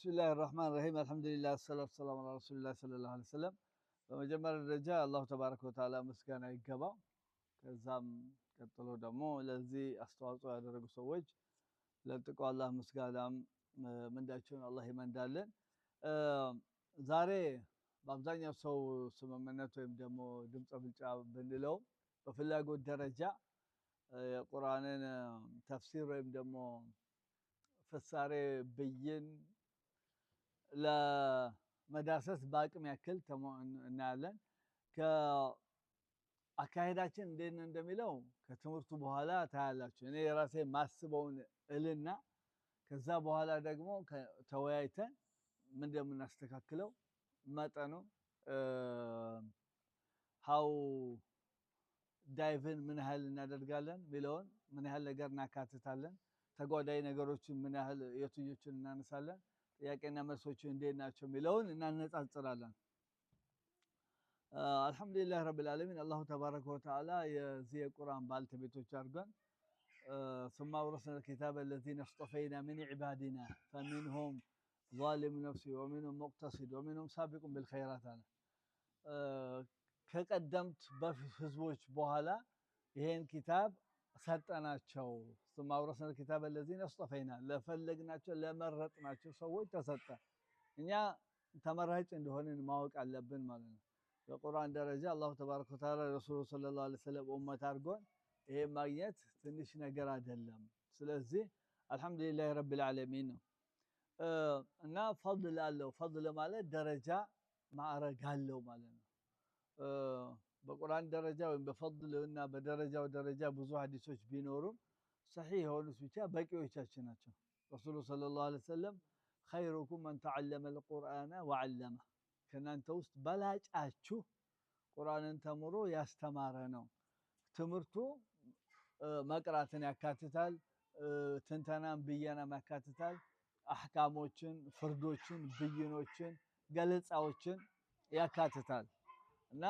بسم الله الرحمن الرحيم الحمد لله والصلاة والسلام على رسول الله صلى الله عليه وسلم በመጀመሪያ ደረጃ አላሁ ተባረከ ወተዓላ ምስጋና ይገባው። ከዛም ቀጥሎ ደግሞ ለዚህ አስተዋጽኦ ያደረጉ ሰዎች ለጥቆ አላህ ምስጋናም ምንዳቸውን አላህ ይመንዳለን። ዛሬ በአብዛኛው ሰው ስምምነት ወይም ደግሞ ድምጽ ብልጫ ብንለው በፍላጎት ደረጃ የቁርአንን ተፍሲር ወይም ደግሞ ፍሳሬ ብይን ለመዳሰስ በአቅም ያክል እናያለን። ከአካሄዳችን እንዴት እንደሚለው ከትምህርቱ በኋላ ታያላችሁ። እኔ የራሴ ማስበውን እልና ከዛ በኋላ ደግሞ ተወያይተን ምን እንደምናስተካክለው መጠኑ ሃው ዳይቭን ምን ያህል እናደርጋለን ሚለውን ምን ያህል ነገር እናካትታለን፣ ተጓዳኝ ነገሮችን ምን ያህል የትኞቹን እናነሳለን፣ ጥያቄና መልሶችን እንዴት ናቸው ሚለውን እናነጻጽራለን። አልহামዱሊላህ ረብል ዓለሚን አላሁ ተባረከ ወተዓላ የዚህ የቁርአን ባልተቤቶች አድርገን ثم أورثنا الكتاب الذين اصطفينا من عبادنا فمنهم ظالم نفسه ومنهم مقتصد ومنهم سابق بالخيرات አለ። ከቀደምት ህዝቦች በኋላ ይሄን ኪታብ ሰጠናቸው። ثم أورثنا الكتاب الذين اصطفينا ለፈለግናቸው ለመረጥናቸው ሰዎች ተሰጠ። እኛ ተመራጭ እንደሆነን ማወቅ አለብን ማለት ነው። በቁርአን ደረጃ አላሁ ተባረከ ወተዓላ ረሱሉ ሰለላሁ ዐለይሂ ወሰለም ኡመት አድርጎን ይሄ ማግኘት ትንሽ ነገር አይደለም። ስለዚህ አልহামዱሊላህ ረብል ዓለሚን ነው። እና ፈድል አለው። ፈድል ማለት ደረጃ ማዕረግ አለው ማለት ነው። በቁርአን ደረጃ ወይም በፈድልና በደረጃው ደረጃ ብዙ ሐዲሶች ቢኖሩም ሰሒህ የሆኑት ብቻ በቂዎቻችን ናቸው። ረሱሉ ሰለላሁ ዐለይሂ ወሰለም ኸይሩኩም መን ተዓለመ አልቁርአነ ወዐለመ፣ ከናንተ ውስጥ በላጫችሁ ቁርአንን ተምሮ ያስተማረ ነው። ትምህርቱ መቅራትን ያካትታል፣ ትንተናን ብየናም ያካትታል፣ አህካሞችን፣ ፍርዶችን፣ ብይኖችን፣ ገለጻዎችን ያካትታል እና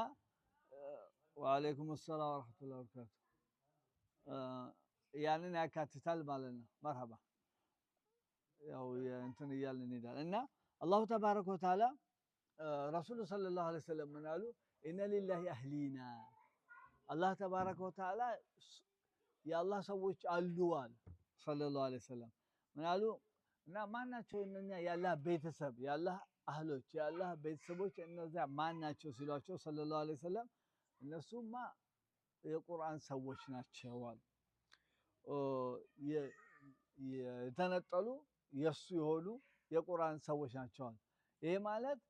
ወአለይኩም ሰላም ወራህመቱላሂ ወበረካቱ ያንን ያካትታል ማለት ነው። መርሐባ ያው እንትን እያልን እንሄዳለን እና አላሁ ተባረከ ወተዓላ ረሱሉ ሰለላሁ ዐለይሂ ወሰለም ምን አሉ? ኢነ ሊላሂ አህሊና፣ አላህ ተባረከ ወተዓላ የአላህ ሰዎች አሉ አለ ሰለላሁ ዐለይሂ ወሰለም። ምን አሉ? እና ማናቸው እነኛ የአላህ ቤተሰብ የአላህ አህሎች የአላህ ቤተሰቦች እነዚያ ማናቸው ሲሏቸው ሰለላሁ ዐለይሂ ወሰለም እነሱማ የቁርአን ሰዎች ናቸው አሉ። የተነጠሉ የሱ የሆኑ የቁርአን ሰዎች ናቸው አሉ። ይሄ ማለት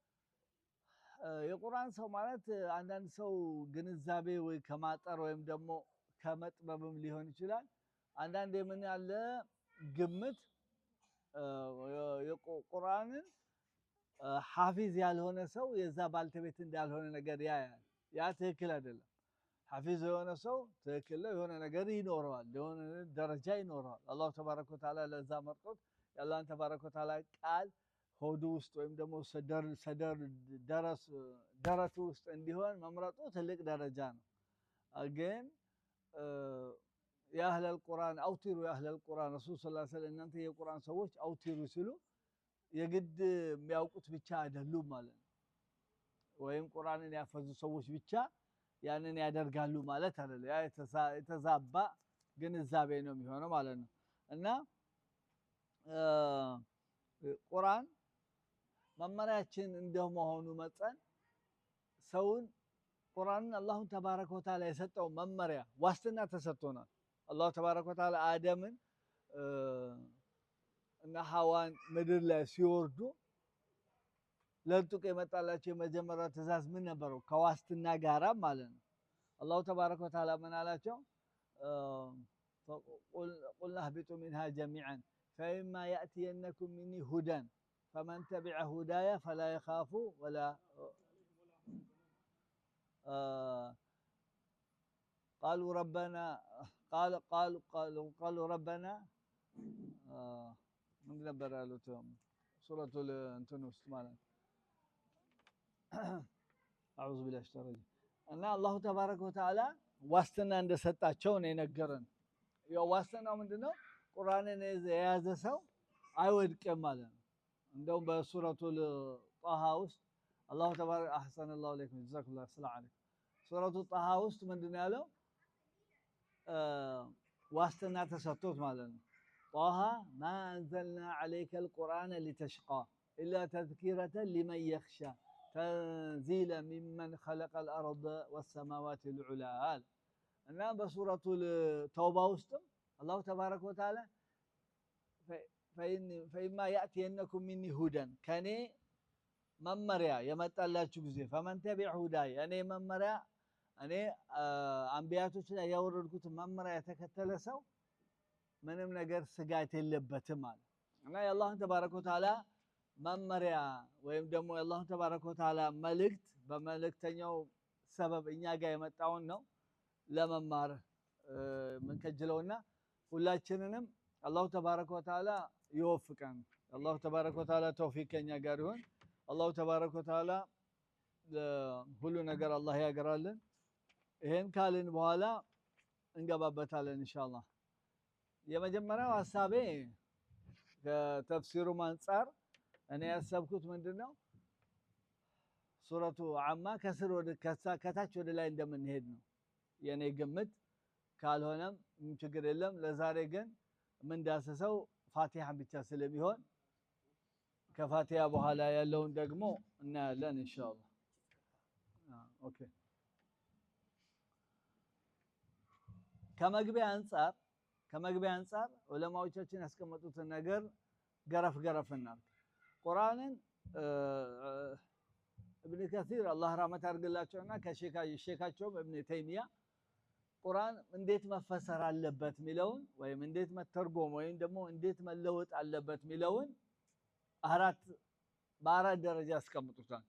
የቁርአን ሰው ማለት አንዳንድ ሰው ግንዛቤ ወይ ከማጠር ወይም ደግሞ ከመጥበብም ሊሆን ይችላል። አንዳንድ የምን ያለ ግምት የቁርአንን ሐፊዝ ያልሆነ ሰው የዛ ባልተቤት እንዳልሆነ ነገር ያያል። ያ ትክክል አይደለም። ሐፊዝ የሆነ ሰው ትክክል ነው፣ የሆነ ነገር ይኖረዋል፣ የሆነ ደረጃ ይኖረዋል። አላሁ ተባረከ ወተዓላ ለዛ መርጦት የአላህን ተባረከ ወተዓላ ቃል ሆዱ ውስጥ ወይም ደግሞ ደረቱ ውስጥ እንዲሆን መምረጡ ትልቅ ደረጃ ነው። ግን የአህለል ቁርአን አውቲሩ የአህለል ቁርአን ረሱል ሰለላሁ ዐለይሂ ወሰለም እናንተ የቁርአን ሰዎች አውቲሩ ሲሉ የግድ የሚያውቁት ብቻ አይደሉም ማለት ነው። ወይም ቁርአንን ያፈዙ ሰዎች ብቻ ያንን ያደርጋሉ ማለት አይደለም። ያ የተዛባ ግንዛቤ ነው የሚሆነው ማለት ነው። እና ቁርአን መመሪያችን እንደመሆኑ መጠን ሰውን ቁርአንን አላሁ ተባረከ ወተዓላ የሰጠው መመሪያ ዋስትና ተሰጥቶናል። አላሁ ተባረከ ወተዓላ አደምን እና ሐዋን ምድር ላይ ሲወርዱ ለጥቆ የመጣላቸው የመጀመሪያው ትእዛዝ ምን ነበረው? ከዋስትና ጋራ ማለት ነው። አላሁ ተባረከ ወተዓላ ምን አላቸው? ቁልና እህቢጡ ሚንሃ ጀሚዐን ፈኢማ የእትየነኩም ሚኒ ሁደን ፈመን ተቢዐ ሁዳየ ፈላ የኻፉ ወላ ቃሉ ረበና ምን ነበር ያሉት? ሱረቱል እንትን ውስጥ ማለት አዑዙ ቢላሂ ሚነሸይጣኒ ረጂም። እና አላሁ ተባረከ ወተዓላ ዋስትና እንደሰጣቸው ነው የነገረን። ያው ዋስትናው ምንድነው? ቁርአንን የያዘ ሰው አይወድቅም ማለት ነው። እንደውም በሱረቱል ጣሃ ውስጥ አላሁ ተባረከ አህሰነላሁ አለይኩም ጀዛኩሙላሁ ሰላም አለይኩም ሱረቱ ጣሃ ውስጥ ምንድነው ያለው ዋስትና ተሰጥቶት ማለት ነው ጣሃ ማ አንዘልና ዐለይከ አልቁርአነ ሊተሽቃ ኢላ ተዝኪረተን ሊመን የኽሻ ተንዚለ ሚመን ኸለቀል አርደ ወሰማዋት ልዑላ እና በሱረቱል ተውባ ውስጥም አላሁ ተባረከ ወተዓላ ፈኢማ ያእቲየነኩም ሚኒ ሁደን ከኔ መመሪያ የመጣላችሁ ጊዜ ፈመን ተቢዕ ሁዳይ እኔ መመሪያ እኔ አንቢያቶች ላይ ያወረድኩት መመሪያ የተከተለ ሰው ምንም ነገር ስጋት የለበትም ማለት እና የአላህን ተባረከ ወተዓላ መመሪያ ወይም ደግሞ የአላህን ተባረከ ወተዓላ መልእክት በመልእክተኛው ሰበብ እኛ ጋር የመጣውን ነው ለመማር ምንከጅለውና ሁላችንንም አላሁ ተባረከ ወተዓላ ይወፍቀን አላሁ ተባረከ ወተዓላ ተውፊቅ ከኛ ጋር ይሁን አላሁ ተባረከ ወተዓላ ሁሉ ነገር አላህ ያገራልን ይሄን ካልን በኋላ እንገባበታለን ኢንሻአላህ የመጀመሪያው ሐሳቤ ከተፍሲሩ አንፃር እኔ ያሰብኩት ምንድነው ሱረቱ አማ ከስር ወደ ከታች ወደ ላይ እንደምንሄድ ነው የኔ ግምት ካልሆነም ችግር የለም ለዛሬ ግን ምን ዳሰሰው ፋቲሃ ብቻ ስለሚሆን ከፋቲሃ በኋላ ያለውን ደግሞ እናያለን ኢንሻአላህ ኦኬ ከመግቢያ አንፃር ዑለማዎቻችን ያስቀመጡትን ነገር ገረፍ እናድርግ ቁርአንን ኢብኑ ከሲር አላህ ረህመት አድርግላቸውና ከሼካቸው ኢብኑ ተይሚያ ቁርአን እንዴት መፈሰር አለበት ሚለውን ወይም እንዴት መተርጎም ወይም ደግሞ እንዴት መለወጥ አለበት ሚለውን በአራት ደረጃ ያስቀምጡታል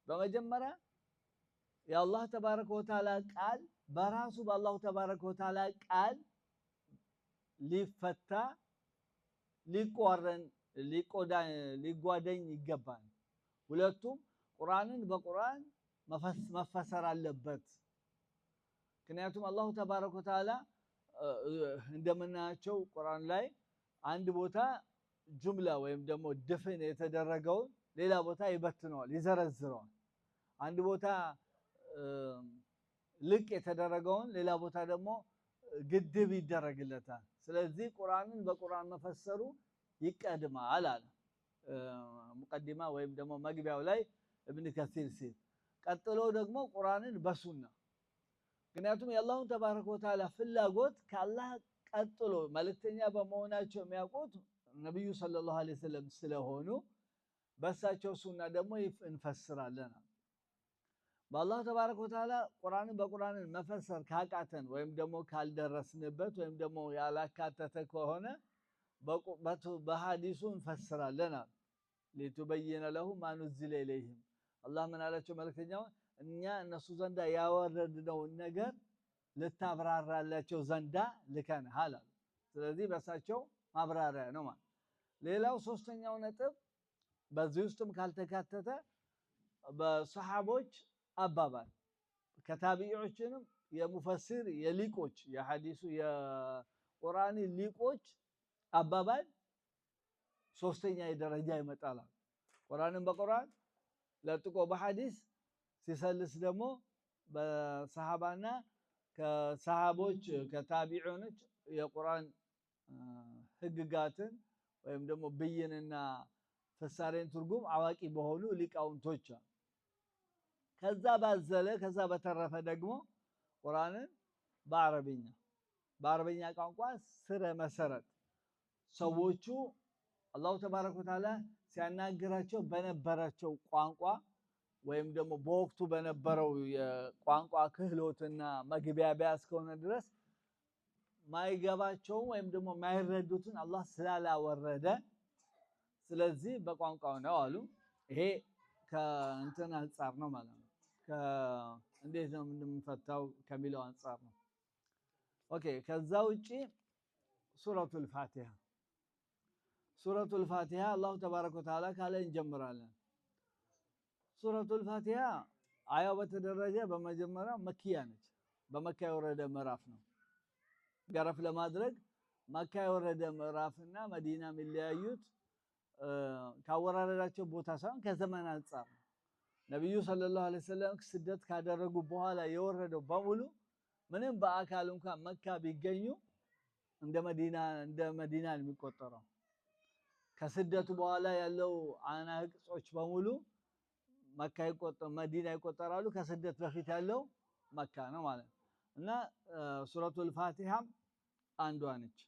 በመጀመሪያ የአላህ ተባረከ ወተዓላ ቃል በራሱ በአላሁ ተባረከ ወተዓላ ቃል ሊፈታ ሊጓደኝ ይገባል ሁለቱም ቁርአንን በቁርአን መፈሰር አለበት ምክንያቱም አላሁ ተባረከ ወተዓላ እንደምናያቸው ቁርአን ላይ አንድ ቦታ ጁምላ ወይም ደግሞ ድፍን የተደረገውን ሌላ ቦታ ይበትነዋል ይዘረዝረዋል አንድ ቦታ ልቅ የተደረገውን ሌላ ቦታ ደግሞ ግድብ ይደረግለታል ስለዚህ ቁርአንን በቁርአን መፈሰሩ ይቀድማል አለ ሙቀዲማ ወይም ደግሞ መግቢያው ላይ ኢብኑ ከሲር ሲል ቀጥሎ ደግሞ ቁርአንን በሱና ምክንያቱም የአላሁ ተባረከ ወተዓላ ፍላጎት ከአላህ ቀጥሎ መልእክተኛ በመሆናቸው የሚያውቁት ነብዩ ሰለላሁ ዐለይሂ ወሰለም ስለሆኑ በሳቸው ሱና ደግሞ እንፈስራለን በአላህ ተባረከ ወተዓላ ቁርአንን በቁርአንን መፈሰር ካቃተን ወይም ደግሞ ካልደረስንበት ወይም ደግሞ ያላካተተ ከሆነ በሐዲሱ እንፈስራለን ለተበየነ ለሁ ማ ኑዝለ ኢለይሂም አላህ ምን አላቸው መልእክተኛው እኛ እነሱ ዘንዳ ያወረድነው ነገር ልታብራራላቸው ዘንዳ ልከንሃል ስለዚህ በሳቸው ማብራሪያ ነው ማለት ሌላው ሶስተኛው ነጥብ በዚህ ውስጥም ካልተካተተ በሰሃቦች አባባል ከታቢዒዎችንም የሙፈሲር የሊቆች የሐዲሱ የቁርአን ሊቆች አባባል ሶስተኛ ደረጃ ይመጣል ቁርአንን በቁርአን ለጥቆ በሐዲስ ሲሰልስ ደግሞ በሰሃባና ከሰሃቦች ከታቢዒዎች የቁርአን ህግጋትን ወይም ደግሞ ብይንና ፍሳሬን ትርጉም አዋቂ በሆኑ ሊቃውንቶች ከዛ በተረፈ ደግሞ ቁርአንን በአረብኛ ቋንቋ ስረ መሰረት ሰዎቹ አላሁ ተባረከ ወተዓላ ሲያናግራቸው በነበራቸው ቋንቋ ወይም ደግሞ በወቅቱ በነበረው የቋንቋ ክህሎትና መግቢያቢያ እስከሆነ ድረስ ማይገባቸው ወይም ደግሞ ማይረዱትን አላህ ስላላወረደ ስለዚህ በቋንቋው ነው አሉ ይሄ ከእንትን አንፃር ነው ማለት ነው እንዴት ነው የምንፈታው ከሚለው አንፃር ነው ኦኬ ከዛ ውጪ ሱረቱል ፋቲሃ አላሁ ተባረከ ወተዓላ ካለ እንጀምራለን ሱረቱል ፋቲሃ አያው በተደረገ በመጀመሪያ መኪያ ነች በመካ የወረደ ምዕራፍ ነው ገረፍ ለማድረግ መካ የወረደ ምዕራፍና መዲና የሚለያዩት ካወራረዳቸው ቦታ ሳይሆን ከዘመን አንፃር ነብዩ ሰለላሁ ዐለይሂ ወሰለም ስደት ካደረጉ በኋላ የወረደው በሙሉ ምንም በአካል እንኳን መካ ቢገኙ እንደ መዲና የሚቆጠረው ከስደቱ በኋላ ያለው አናቅጾች በሙሉ መዲና ይቆጠራሉ። ከስደት በፊት ያለው መካ ነው ማለት እና ሱረቱል ፋቲሃ አንዷ ነች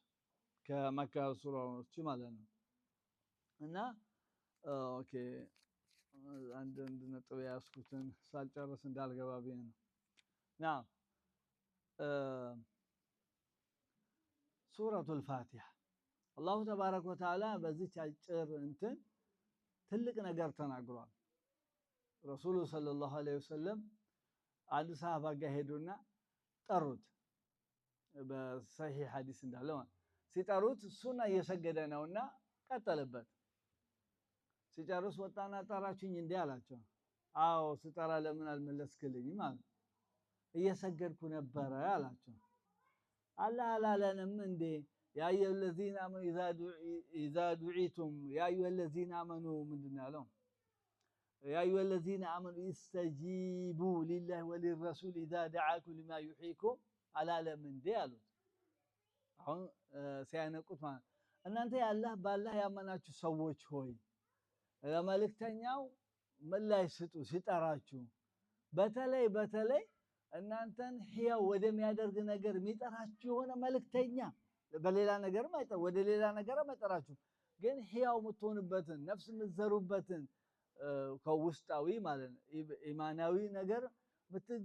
ከመካ ሱራዎች ማለት ነው። እና ኦኬ አንድ ነጥብ ያስኩትን ሳልጨርስ እንዳልገባ ብዬ ነው። ና ሱረቱል ፋቲሃ አላሁ ተባረከ ወተዓላ በዚች አጭር እንትን ትልቅ ነገር ተናግሯል። ረሱሉ ሰለላሁ ዐለይሂ ወሰለም አንድ ሰሃባ ጋር ሄዱና ጠሩት። በሰሂህ ሐዲስ እንዳለው ሲጠሩት ሱና እየሰገደ ነውና ቀጠለበት። ሲጨርስ ወጣና ጠራችኝ እንዴ አላቸው። አዎ ስጠራ ለምን አልመለስክልኝም ማለት እየሰገድኩ ነበረ አላቸው። አላህ አላለንም እንዴ ያ አዩሀ الذين آمنوا إذا دعيتم يا أيها الذين آمنوا ምንድን ነው ያለው? يا أيها الذين آمنوا استجيبوا لله وللرسول إذا دعاكم لما يحييكم አላለም እንዴ አሉት። አሁን ሲያነቁት ማለት እናንተ በአላህ ያመናችሁ ሰዎች ሆይ ለመልእክተኛው ምላሽ ስጡ ሲጠራችሁ። በተለይ እናንተን ሕያው ወደሚያደርግ ነገር የሚጠራችሁ የሆነ መልእክተኛ በሌላ ነገር ወደ ሌላ ነገር አይጠራችሁ፣ ግን ሕያው የምትሆንበትን ነፍስ የምትዘሩበትን ከውስጣዊ ማለት ነው ኢማናዊ ነገር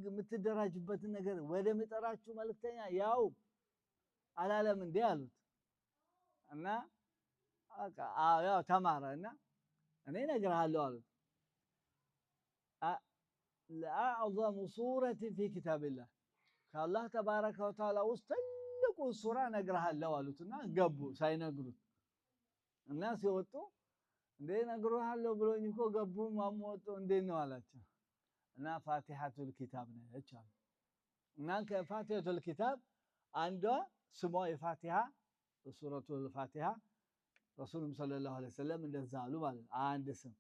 የምትደራጅበትን ነገር ወደሚጠራችሁ መልእክተኛ ያው አላለም እንዴ አሉት። እና ያው ተማረና እኔ እነግርሃለሁ አሉት። ለአዕዘሙ ሱረትን ፊ ኪታቢላህ ከአላህ ተባረከ ወተዓላ ውስጥ ትልቁ ሱራ እነግርሃለሁ አሉትና ገቡ ሳይነግሩት። እና ሲወጡ እንዴ እነግርሃለሁ ብሎኝ እኮ ገቡ ማሞጡ እንዴት ነው አላቸው። እና ፋቲሐቱል ኪታብ ነች አሉ። እና ከፋቲሐቱል ኪታብ አንዷ ስሟ የፋቲሃ ሱረቱል ፋቲሃ ረሱሉም ሰለላሁ ዐለይሂ ወሰለም እንደዛ አሉ ማለት አንድ ስም።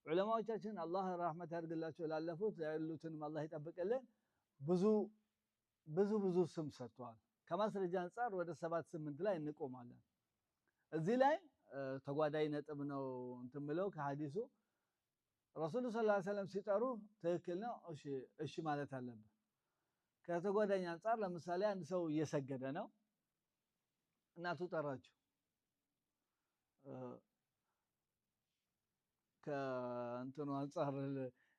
ዑለማዎቻችን አላህ ረህመት ያድርግላቸው ላለፉት ያሉትንም አላህ ይጠብቅልን ብዙ ስም ሰጥተዋል። ከማስረጃ አንፃር ወደ 7-8 ላይ እንቆማለን። እዚህ ላይ ተጓዳኝ ነጥብ ነው እንትን ብለው ከሐዲሱ ረሱሉ ሰለላሁ ዐለይሂ ወሰለም ሲጠሩ ትክክል ነው እሺ ማለት አለብን። ከተጓዳኝ አንፃር ለምሳሌ አንድ ሰው እየሰገደ ነው፣ እናቱ ጠራችው። ከእንትኑ አንፃር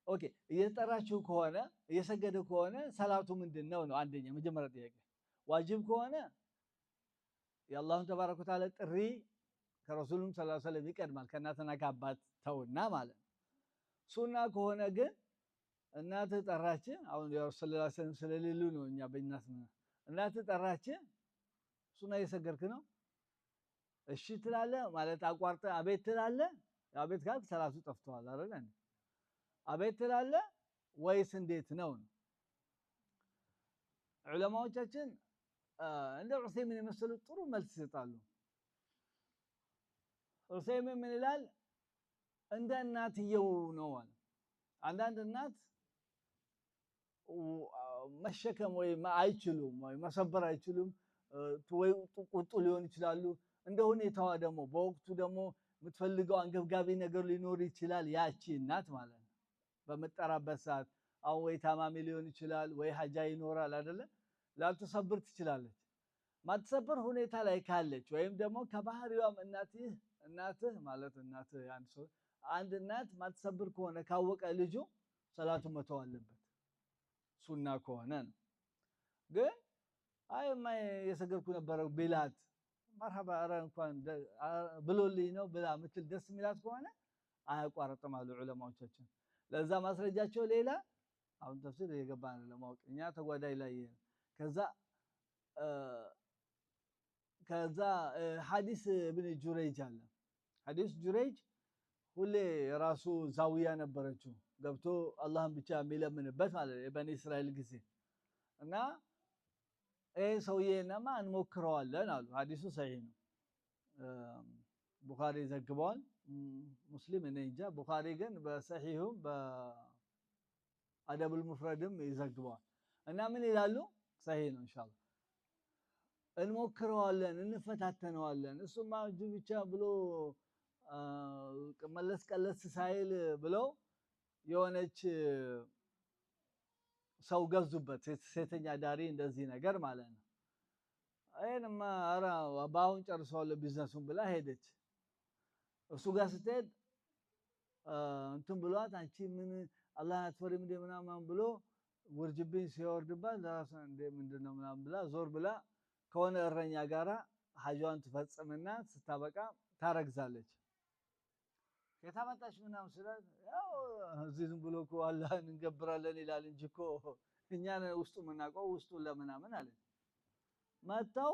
ኦኬ እየጠራችው ከሆነ እየሰገደ ከሆነ ሰላቱ ምንድነው ነው አንደኛ መጀመሪያ ጥያቄ። ዋጅብ ከሆነ የአላህን ተባረከ ወተዓላ ጥሪ ከረሱሉም ሰለላሁ ዐለይሂ ወሰለም ይቀድማል ከእናትና ከአባት ተውና ማለት ነው። ሱና ከሆነ ግን እናትህ ጠራች፣ አሁን የረሱል ሰለላሁ ዐለይሂ ወሰለም ስለሌሉ ነው እኛ በእናት እናትህ ጠራች፣ ሱና እየሰገድክ ነው እሺ ትላለህ ማለት አቋርጠህ አቤት ትላለህ። አቤት ካልክ ሰላቱ ጠፍቷል አይደል? አቤት ትላለህ ወይስ እንዴት ነው? ዑለማዎቻችን እንደ ዑሰይሚን የመሰሉ ጥሩ መልስ ይሰጣሉ። ዑሰይሚን ምን ይላል? እንደ እናትየው ነው አለ። አንዳንድ እናት መሸከም ወይ አይችሉም ወይ መሰበር አይችሉም ወይ ቁጡ ሊሆን ይችላሉ። እንደ ሁኔታዋ ደግሞ በወቅቱ ደግሞ የምትፈልገው አንገብጋቢ ነገር ሊኖር ይችላል። ያቺ እናት ማለት ነው በመጠራበት ሰዓት አሁን ወይ ታማሚ ሊሆን ይችላል ወይ ሀጃ ይኖራል አይደለ? ላትሰብር ትችላለች። ማትሰብር ሁኔታ ላይ ካለች ወይም ደግሞ ከባህሪዋም እናትህ ማለት እናትህ አንድ እናት ማትሰብር ከሆነ ካወቀ ልጁ ሰላቱ መተው አለበት ሱና ከሆነ ነው። ግን አይማ የሰገድኩ ነበረ ቢላት መርሐባ ኧረ እንኳን ብሎልኝ ነው ብላ ምትል ደስ የሚላት ከሆነ አያቋርጥም አሉ ዑለማዎቻችን። ለዛ ማስረጃቸው ሌላ አሁን ተፍሲር የገባን ለማወቅ እኛ ተጓዳኝ ላይ ከዛ ሐዲስ ኢብኑ ጁረይጅ አለ። ሐዲስ ጁረይጅ ሁሌ የራሱ ዛውያ ነበረችው ገብቶ አላህን ብቻ የሚለምንበት ማለት ነው የበኒ እስራኤል ጊዜ እና ሰውዬንማ እንሞክረዋለን አሉ። ሐዲሱ ሰሂህ ነው፣ ቡኻሪ ዘግበዋል። ሙስሊም እኔ እንጃ ቡኻሪ ግን በሰሂሁም በአደቡል ሙፍረድም ይዘግበዋል እና ምን ይላሉ ሰሂህ ነው ኢንሻአላህ እንሞክረዋለን እንፈታተነዋለን እሱማ እጁ ብቻ ብሎ መለስ ቀለስ ሳይል ብለው የሆነች ሰው ገዙበት ሴተኛ ዳሪ እንደዚህ ነገር ማለት ነው አይንማ አራ ባውን ጨርሰዋል ቢዝነሱን ብላ ሄደች እሱ ጋር ስትሄድ እንትን ብሏት አንቺ ምን አላህ አትፈሪም እንደ ምናምን ብሎ ውርጅብኝ ሲወርድባት ለራሷ እንደ ምንድነው ምናምን ብላ ዞር ብላ ከሆነ እረኛ ጋራ ሐጇን ትፈጽምና ስታበቃ ታረግዛለች የታመጣሽ ምናምን ስላት ያው እዚህ ዝም ብሎ እኮ አላህን እንገብራለን ይላል እንጂ እኮ እኛ ውስጡ ምናውቀው ውስጡ ለምናምን አለ መጣው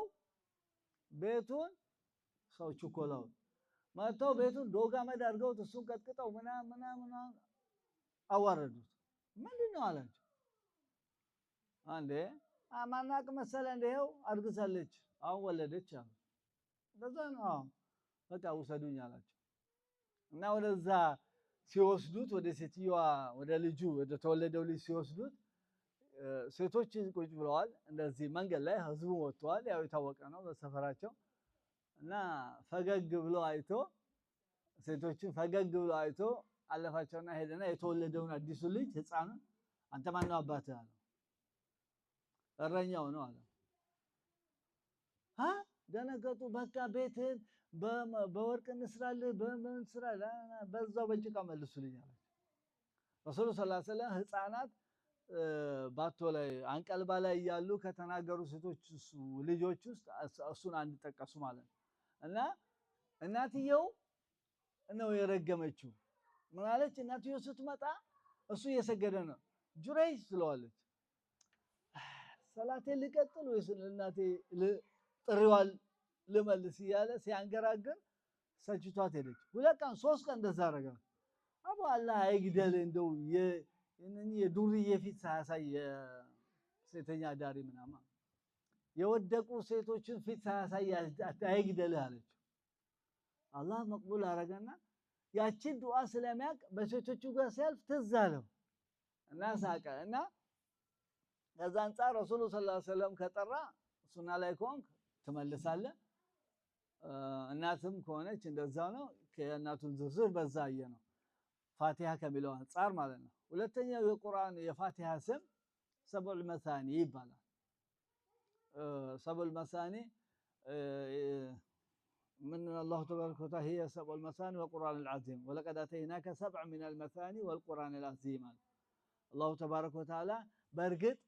ቤቱን ሰው ቸኮላው መጣው ቤቱን ዶጋ መድ አድርገው እሱን ቀጥቅጠው ምናምን አዋረዱት ምንድነው አላቸው አንዴ አማናቅ መሰለ እንደው አርግዛለች አሁን ወለደች አሉ በዛ ነው በቃ ውሰዱኝ አላቸው እና ወደዛ ሲወስዱት ወደ ሴትየዋ ወደ ልጁ ወደ ተወለደው ልጅ ሲወስዱት ሴቶች ቁጭ ብለዋል እንደዚህ መንገድ ላይ ህዝቡ ወጥቷል ያው የታወቀ ነው በሰፈራቸው እና ፈገግ ብሎ አይቶ ሴቶችን ፈገግ ብሎ አይቶ አለፋቸውና ሄደና የተወለደውን አዲሱ ልጅ ህፃኑን አንተ ማን ነው አባትህ አለው እረኛው ነው አለ ደነገጡ በቃ ቤትን በወርቅ እንስራልህ በምን ስራለ በዛው በጭቃ መልሱልኝ አለ ረሱል ሰለላሁ ዐለይሂ ወሰለም ህፃናት ባቶ ላይ አንቀልባ ላይ ያሉ ከተናገሩ ሴቶች ልጆች ውስጥ እሱን አንድ ጠቀሱ ማለት እና እናትየው ነው የረገመችው ምን አለች እናትየው ስትመጣ እሱ እየሰገደ ነው ጁረይስ ስለዋለች ሰላቴ ልቀጥል ወይስ እናቴ ጥሪዋል ልመልስ ይያለ ሲያንገራግር ሰጭቷት ሄደች ሁለት ቀን ሶስት ቀን እንደዛ አረጋ አቡ አላህ አይግደል እንደው የነኚህ የዱርዬ ፊት ሳያሳይ ሴተኛ ዳሪ ምናምን የወደቁ ሴቶችን ፊት ሳያሳይ አይግደል አለች አላህ መቅቡል አረጋና ያቺን ዱዓ ስለሚያቅ በሴቶቹ ጋር ሲያልፍ ትዝ አለው እና ሳቀ እና ከዛ አንፃር ረሱል ሰለላሁ ዐለይሂ ወሰለም ከጠራ ሱና ላይ ኮንክ ትመልሳለህ እናትም ከሆነች እንደዛው ነው ከእናቱን ዝርዝር በዛ ነው ፋቲሃ ከሚለው አንፃር ማለት ነው ሁለተኛው የቁርአን የፋቲሃ ስም ሰበል መሳኒ ይባላል ሰበል መሳኒ من الله تبارك وتعالى هي سبع المثاني والقرآن العظيم ولقد أتيناك سبع من المثاني والقرآن العظيم الله تبارك وتعالى برقد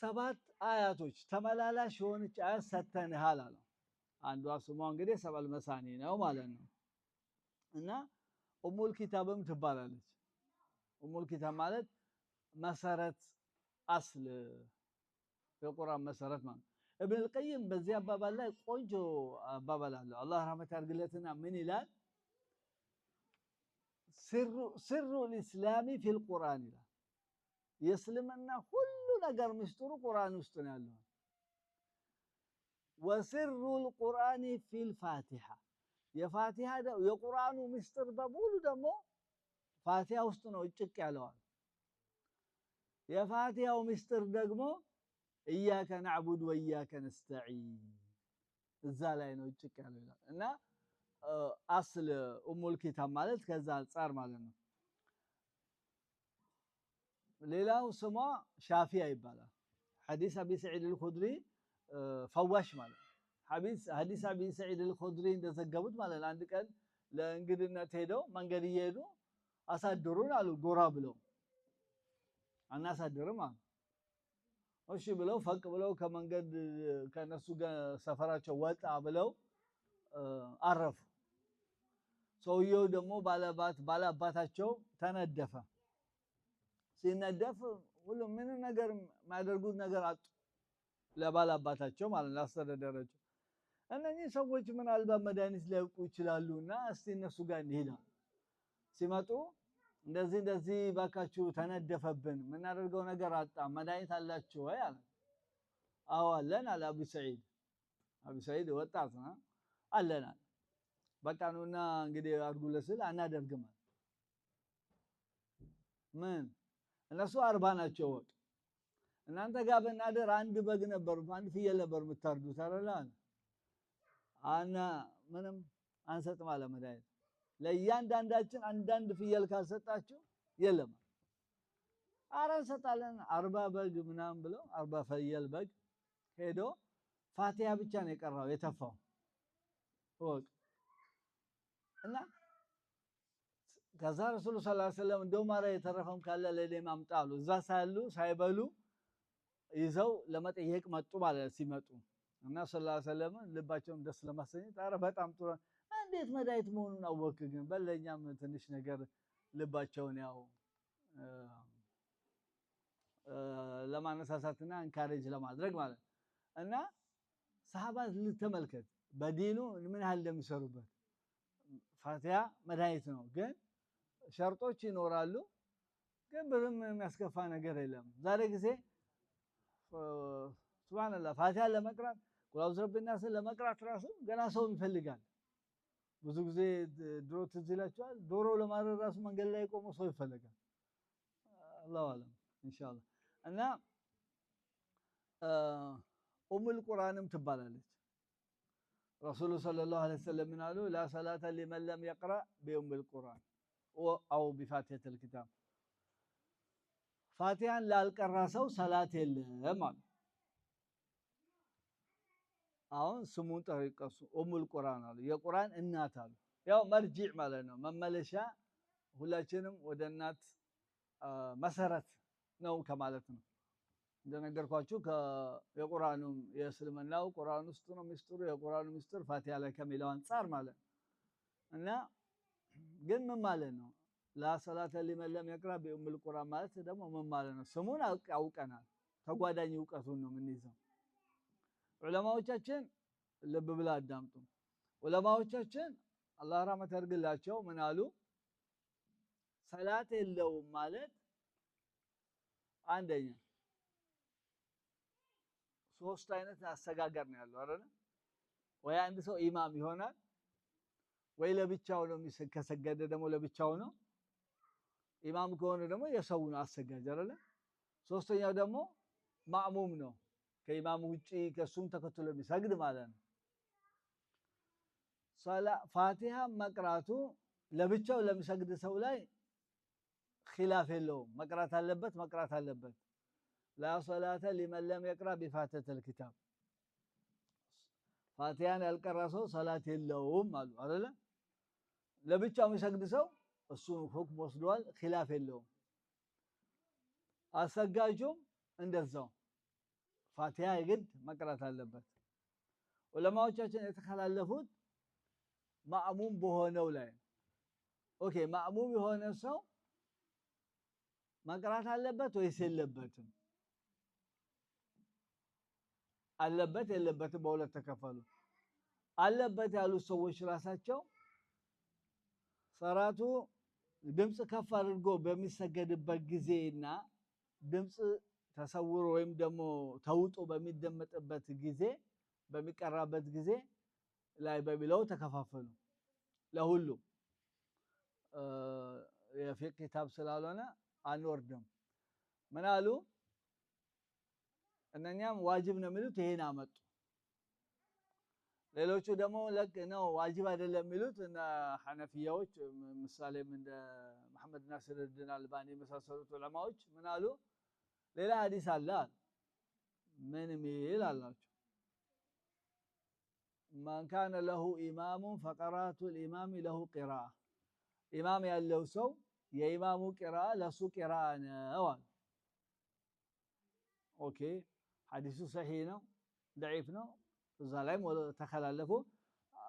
ሰባት አያቶች ተመላላሽ የሆነች አያት ሰተንሃል አለ አንዷ ስሟ እንግዲህ ሰበል መሳኒ ነው ማለት ነው እና ኡሙል ኪታብም ትባላለች ኡሙል ኪታብ ማለት መሰረት አስል የቁርአን መሰረት ማለት ኢብኑ አልቀይም በዚህ አባባል ላይ ቆንጆ አባባል አለው አላህ ረህመት ያርግለትና ምን ይላል ስሩ الاسلام في القرآن ይላል የእስልምና ሁሉ ነገር ምስጢሩ ቁርአን ውስጥ ነው ያለው وسر القرآن في الفاتحة የፋቲሃ የቁርአኑ ምስጢር በሙሉ ደግሞ ፋቲሃ ውስጥ ነው እጭቅ ያለው የፋቲሃው ምስጢር ደግሞ ኢያከ ነዕቡድ ወኢያከ ነስተዒን እዛ ላይ ነው እጭቅ ያለው ይላል እና አስል ኡሙል ኪታብ ማለት ከዛ አንፃር ማለት ነው ሌላው ስሟ ሻፊያ ይባላል ሐዲስ አቢ ሰዒድ አልኹድሪ ፈዋሽ ማለት ሐዲስ አቢ ሰዒድ አልኹድሪ እንደዘገቡት ማለት አንድ ቀን ለእንግድነት ሄደው መንገድ እየሄዱ አሳድሩን አሉ ጎራ ብለው አናሳድርም አሉ እሺ ብለው ፈቅ ብለው ከመንገድ ከነሱ ጋር ሰፈራቸው ወጣ ብለው አረፉ ሰውየው ደግሞ ባላባታቸው ተነደፈ ሲነደፍ ሁሉ ምን ነገር ማደርጉት ነገር አጡ ለባላባታቸው ማለት ላስተዳደራቸው እነኚህ ሰዎች ምናልባት መድኃኒት ሊያውቁ ይችላሉና እስቲ እነሱ ጋር እንሂድ ሲመጡ እንደዚህ ባካችሁ ተነደፈብን ምናደርገው ነገር አጣ መድኃኒት አላችሁ ወይ አለ አዎ አለን አለ አቡ ሰዒድ ወጣት ነው አለን በቃ ነውና እንግዲህ አድርጉለት ስል አናደርግም። ምን እነሱ 40 ናቸው ወጥ እናንተ ጋር ብናደር አንድ በግ ነበር አንድ ፍየል ነበር የምታርዱት አይደል? አና ምንም አንሰጥም አለ መድኃኒት። ለእያንዳንዳችን አንዳንድ ፍየል ካልሰጣችሁ የለም። ኧረ እንሰጣለን 40 በግ ምናምን ብለው 40 ፍየል በግ ሄዶ ፋቲሃ ብቻ ነው የቀራው የተፋው ወቅ እና ከዛ ረሱል ሰለላሁ ዐለይሂ ወሰለም እንደው ማራ የተረፈም ካለ ለኔም አምጣ አሉ። እዛ ሳሉ ሳይበሉ ይዘው ለመጠየቅ መጡ ማለት ሲመጡ እና ሰለላሁ ዐለይሂ ወሰለም ልባቸውን ደስ ለማሰኘት ኧረ በጣም ጥሩ እንዴት መድኃኒት መሆኑን አወክ ግን በለኛም ትንሽ ነገር ልባቸውን ያው ለማነሳሳትና እንካሬጅ ለማድረግ ማለት እና ሰሃባት ልተመልከት በዲኑ ምን ያህል እንደሚሰሩበት ፋቲሃ መድኃኒት ነው ግን ሸርጦች ይኖራሉ ግን ምንም የሚያስከፋ ነገር የለም። ዛሬ ጊዜ ሱብሃንአላህ ፋቲሃ ለመቅራት ቁል አዑዙ ቢረቢናስ ለመቅራት ራሱ ገና ሰው ይፈልጋል። ብዙ ጊዜ ድሮ ትዝ ይላችኋል ዶሮ ለማረድ ራሱ መንገድ ላይ ቆሞ ሰው ይፈልጋል። አላሁ አለም ኢንሻአላህ እና ኡሙል ቁርአንም ትባላለች። ረሱሉ ሰለላሁ ዐለይሂ ወሰለም ምን አሉ? ላ ሰላተ ሊመን ለም የቅራ ቢኡሙል ቁርአን አው ቢፋቲሐቲል ኪታብ ፋቲሃን ላልቀራ ሰው ሰላት የለም አሉ። አሁን ስሙን ጠይቀሱ ኡሙል ቁርአን አሉ የቁርአን እናት አሉ። ያው መርጂዕ ማለት ነው መመለሻ ሁላችንም ወደ እናት መሰረት ነው ከማለት ነው። እንደነገርኳችሁ የቁርአኑ የእስልምናው ቁርአን ውስጥ ነው ሚስጥሩ የቁርአኑ ሚስጥር ፋቲሃ ላይ ከሚለው አንፃር ማለት እና ግን ምን ማለት ነው? ላ ሰላተ ሊመን ለም የቅራ ቢኡሙል ቁርአን ማለት ደግሞ ምን ማለት ነው? ስሙን አውቀናል ተጓዳኝ እውቀቱን ነው የምንይዘው። ዑለማዎቻችን ልብ ብላ አዳምጡ። ዑለማዎቻችን አላህ ረህመት ያድርግላቸው ምን አሉ? ሰላት የለውም ማለት አንደኛ ሶስት አይነት አሰጋገር ነው ያለው አይደል? ወይ አንድ ሰው ኢማም ይሆናል ወይ ለብቻው ነው ከሰገደ ደግሞ ለብቻው ነው። ኢማም ከሆነ ደግሞ የሰው ነው አሰጋጅ አይደል? ሶስተኛው ደግሞ ማእሙም ነው ከኢማሙ ውጪ ከሱም ተከትሎ የሚሰግድ ማለት ነው። ፋቲሃ መቅራቱ ለብቻው ለሚሰግድ ሰው ላይ ኺላፍ የለውም። መቅራት አለበት። ላ ሰላተ ሊመን ለም የቅራ ቢፋቲሐቲል ኪታብ ፋቲሃን ያልቀራ ሰው ሰላት የለውም አሉ አይደል? ለብቻው የሚሰግድ ሰው እሱ ሁክም ወስዷል ኺላፍ የለውም። አሰጋጁም እንደዛው ፋቲሃ የግድ መቅራት አለበት። ዑለማዎቻችን የተከላለፉት ማእሙም በሆነው ላይ ኦኬ ማእሙም የሆነ ሰው መቅራት አለበት ወይስ የለበትም? አለበት የለበትም በሁለት ተከፈሉ። አለበት ያሉት ሰዎች ራሳቸው ሰራቱ ድምጽ ከፍ አድርጎ በሚሰገድበት ጊዜና ድምጽ ተሰውሮ ወይም ደግሞ ተውጦ በሚደመጥበት ጊዜ በሚቀራበት ጊዜ ላይ በሚለው ተከፋፈሉ። ለሁሉ የፊቅህ ኪታብ ስላልሆነ አንወርድም። ምን አሉ? እነኛም ዋጅብ ነው የሚሉት ይሄን አመጡ። ሌሎቹ ደግሞ ለቅ ነው ዋጅብ አይደለም የሚሉት እና ሐነፊያዎች ምሳሌም እንደ መሐመድ ናስርዲን አልባኒ መሳሰሉት ዑለማዎች ምን አሉ? ሌላ ሐዲስ አለ ምን የሚል አላቸው? ማን ካነ ለሁ ኢማሙን ፈቀራቱል ኢማሚ ለሁ ቂራአ ኢማም ያለው ሰው የኢማሙ ቂራአ ለሱ ቂራአ ነው አሉ። ኦኬ ሐዲሱ ሰሂህ ነው ደዒፍ ነው? እዛ ላይ ተከላለፉ።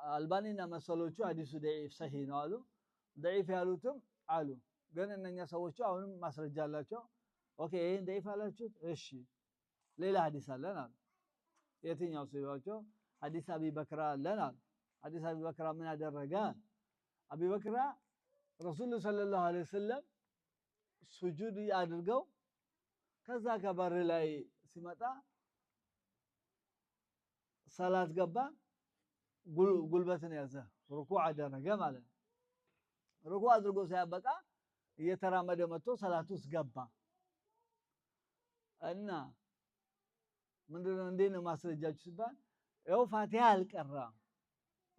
አልባኒና መሰሎቹ ሐዲሱ ደዒፍ ሰሂህ ነው አሉ። ደዒፍ ያሉትም አሉ። ግን እነኛ ሰዎቹ አሁንም ማስረጃ አላቸው። ኦኬ ይሄን ደዒፍ አላችሁት? እሺ ሌላ ሐዲስ አለን አሉ። የትኛው ሲሏቸው ሐዲስ አቢ በክራ አለን አሉ። ሐዲስ አቢ በክራ ምን አደረገ? አቢ በክራ ረሱል ሰለላሁ ዐለይሂ ወሰለም ሱጁድ አድርገው ከዛ ከበር ላይ ሲመጣ ሰላት ገባ። ጉልበትን ያዘ ሩኩዕ አደረገ ማለት ነው። ሩኩዕ አድርጎ ሲያበቃ እየተራመደ መጥቶ ሰላት ውስጥ ገባ እና ምንድነው እንዴት ነው ማስረጃችሁ ሲባል ያው ፋቲሃ አልቀራም።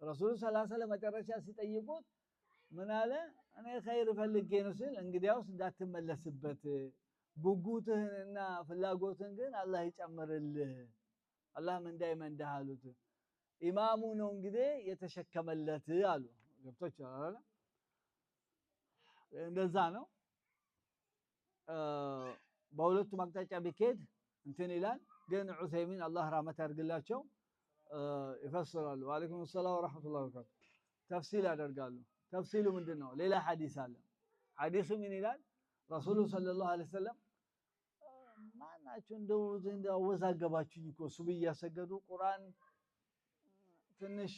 ረሱሉ ሰለላሁ ዐለይሂ ወሰለም መጨረሻ ሲጠይቁት ምን አለ? እኔ ኸይር ፈልጌ ነው ሲል እንግዲያውስ እንዳትመለስበት ጉጉትህንና ፍላጎትህን ግን አላህ ይጨምርልህ፣ አላህ እንዳይመንዳህ አሉት። ኢማሙ ነው እንግዲህ የተሸከመለት አሉ። ገብቶኛል። እንደዛ ነው። በሁለቱም አቅጣጫ ቢኬድ እንትን ይላል። ግን ዑሰይሚን አላህ ረህመት ያድርግላቸው ይፈስራሉ። ወአለይኩም ሰላም ወራህመቱላሂ ወበረካቱ። ተፍሲል ያደርጋሉ። ተፍሲሉ ምንድነው? ሌላ ሐዲስ አለ። ሐዲሱ ምን ይላል? ረሱሉ ሰለላሁ ዐለይሂ ወሰለም ማናችሁ እንደው አወዛገባችሁኝ እኮ ሱብህ እያሰገዱ ቁርአን ትንሽ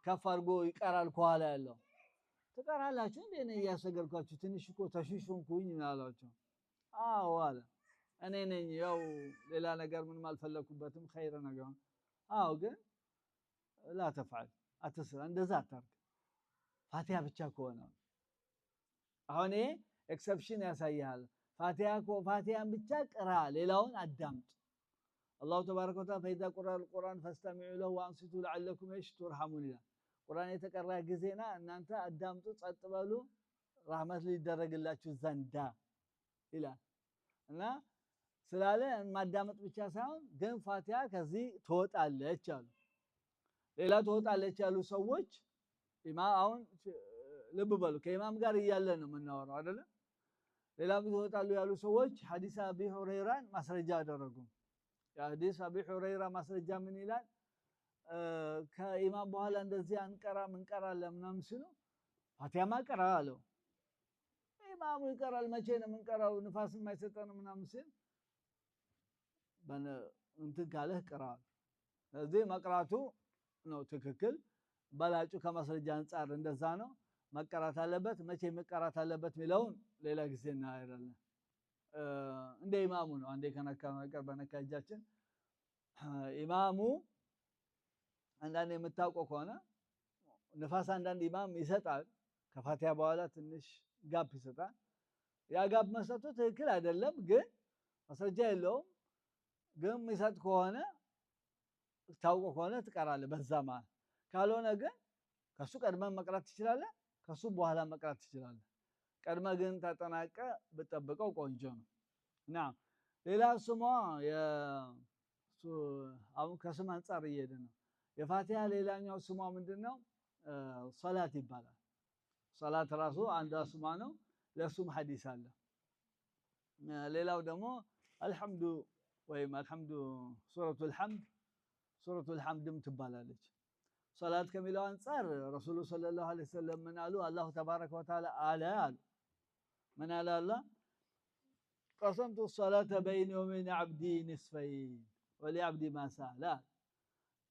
ከፍ አድርጎ ይቀራል ከኋላ ያለው ትቀራላችሁ እንዴ? እኔ እያሰገድኳችሁ ትንሽ እኮ ተሽሹንኩኝ አላቸው። አዎ አለ። እኔ ነኝ ያው ሌላ ነገር ምንም አልፈለኩበትም ኸይር ነገር። አዎ ግን ላ ተፍዓል አትስራ፣ እንደዛ አታርግ ፋቲሃ ብቻ ከሆነ። አሁን ኤክሰፕሽን ያሳያል። ፋቲሃን ብቻ ቅራ፣ ሌላውን አዳምጥ። አላሁ ተባረከ ወተዓላ ፈኢዛ ቁሪአ አልቁርአን ፈስተሚዑ ለሁ ወአንሲቱ ለዐለኩም ቱርሐሙን ይላል። ቁርአን የተቀራ ጊዜና እናንተ አዳምጡ፣ ጸጥ በሉ ረህመት ሊደረግላችሁ ዘንዳ ይላል እና ስላለ ማዳመጥ ብቻ ሳይሆን ግን ፋቲሃ ከዚህ ትወጣለች አሉ። ሌላ ትወጣለች ያሉ ሰዎች አሁን ልብ በሉ ከኢማም ጋር እያለን ነው የምናወራው አይደለ? ሌላ ትወጣሉ ያሉ ሰዎች ሐዲስ አቢ ሁረይራን ማስረጃ አደረጉ። የሐዲስ አቢ ሁረይራ ማስረጃ ምን ይላል? ከኢማም በኋላ እንደዚህ አንቀራም እንቀራለን ምናምን ሲሉ ፋቲሃማ ቀራ አለው። ኢማሙ ይቀራል መቼ ነው የምንቀራው? ንፋስ የማይሰጠን ምናምን ሲል እንትን ካለህ ቅራ። ስለዚህ መቅራቱ ነው ትክክል። በላጩ ከማስረጃ አንፃር እንደዛ ነው መቀራት አለበት። መቼ መቀራት አለበት የሚለውን ሌላ ጊዜ እናያለን። እንደ ኢማሙ ነው። አንዴ ከነካ ነገር በነካ እጃችን ኢማሙ አንዳንዴ የምታውቀው ከሆነ ንፋስ አንዳንድ ኢማም ይሰጣል። ከፋቲሃ በኋላ ትንሽ ጋፕ ይሰጣል። ያ ጋፕ መስጠቱ ትክክል አይደለም፣ ግን ማስረጃ የለውም። ግን የሚሰጥ ከሆነ ታውቆ ከሆነ ትቀራለህ በዛ ማለት። ካልሆነ ግን ከሱ ቀድመህ መቅራት ትችላለህ፣ ከሱ በኋላ መቅራት ትችላለህ። ቀድመህ ግን ተጠናቀ ብትጠብቀው ቆንጆ ነው። እና ሌላ ስሟ አሁን ከስም አንፃር እየሄደ ነው። የፋቲሃ ሌላኛው ስሟ ምንድነው? ሶላት ይባላል። ሶላት ራሱ አንዷ ስሟ ነው። ለሱም ሐዲስ አለ። ሌላው ደግሞ አልሐምዱ ወይም አልሐምዱ ሱረቱል ሐምድም ትባላለች። ሶላት ከሚለው አንፃር ረሱሉ ሰለላሁ ዐለይሂ ወሰለም ምን አሉ? አላሁ ተባረከ ወተዓላ አለ ምን አለ አላህ? ቀሰምቱ ሶላተ በይኒ ወበይነ ዐብዲ ንስፈይን ወሊዐብዲ ማ ሰአለ።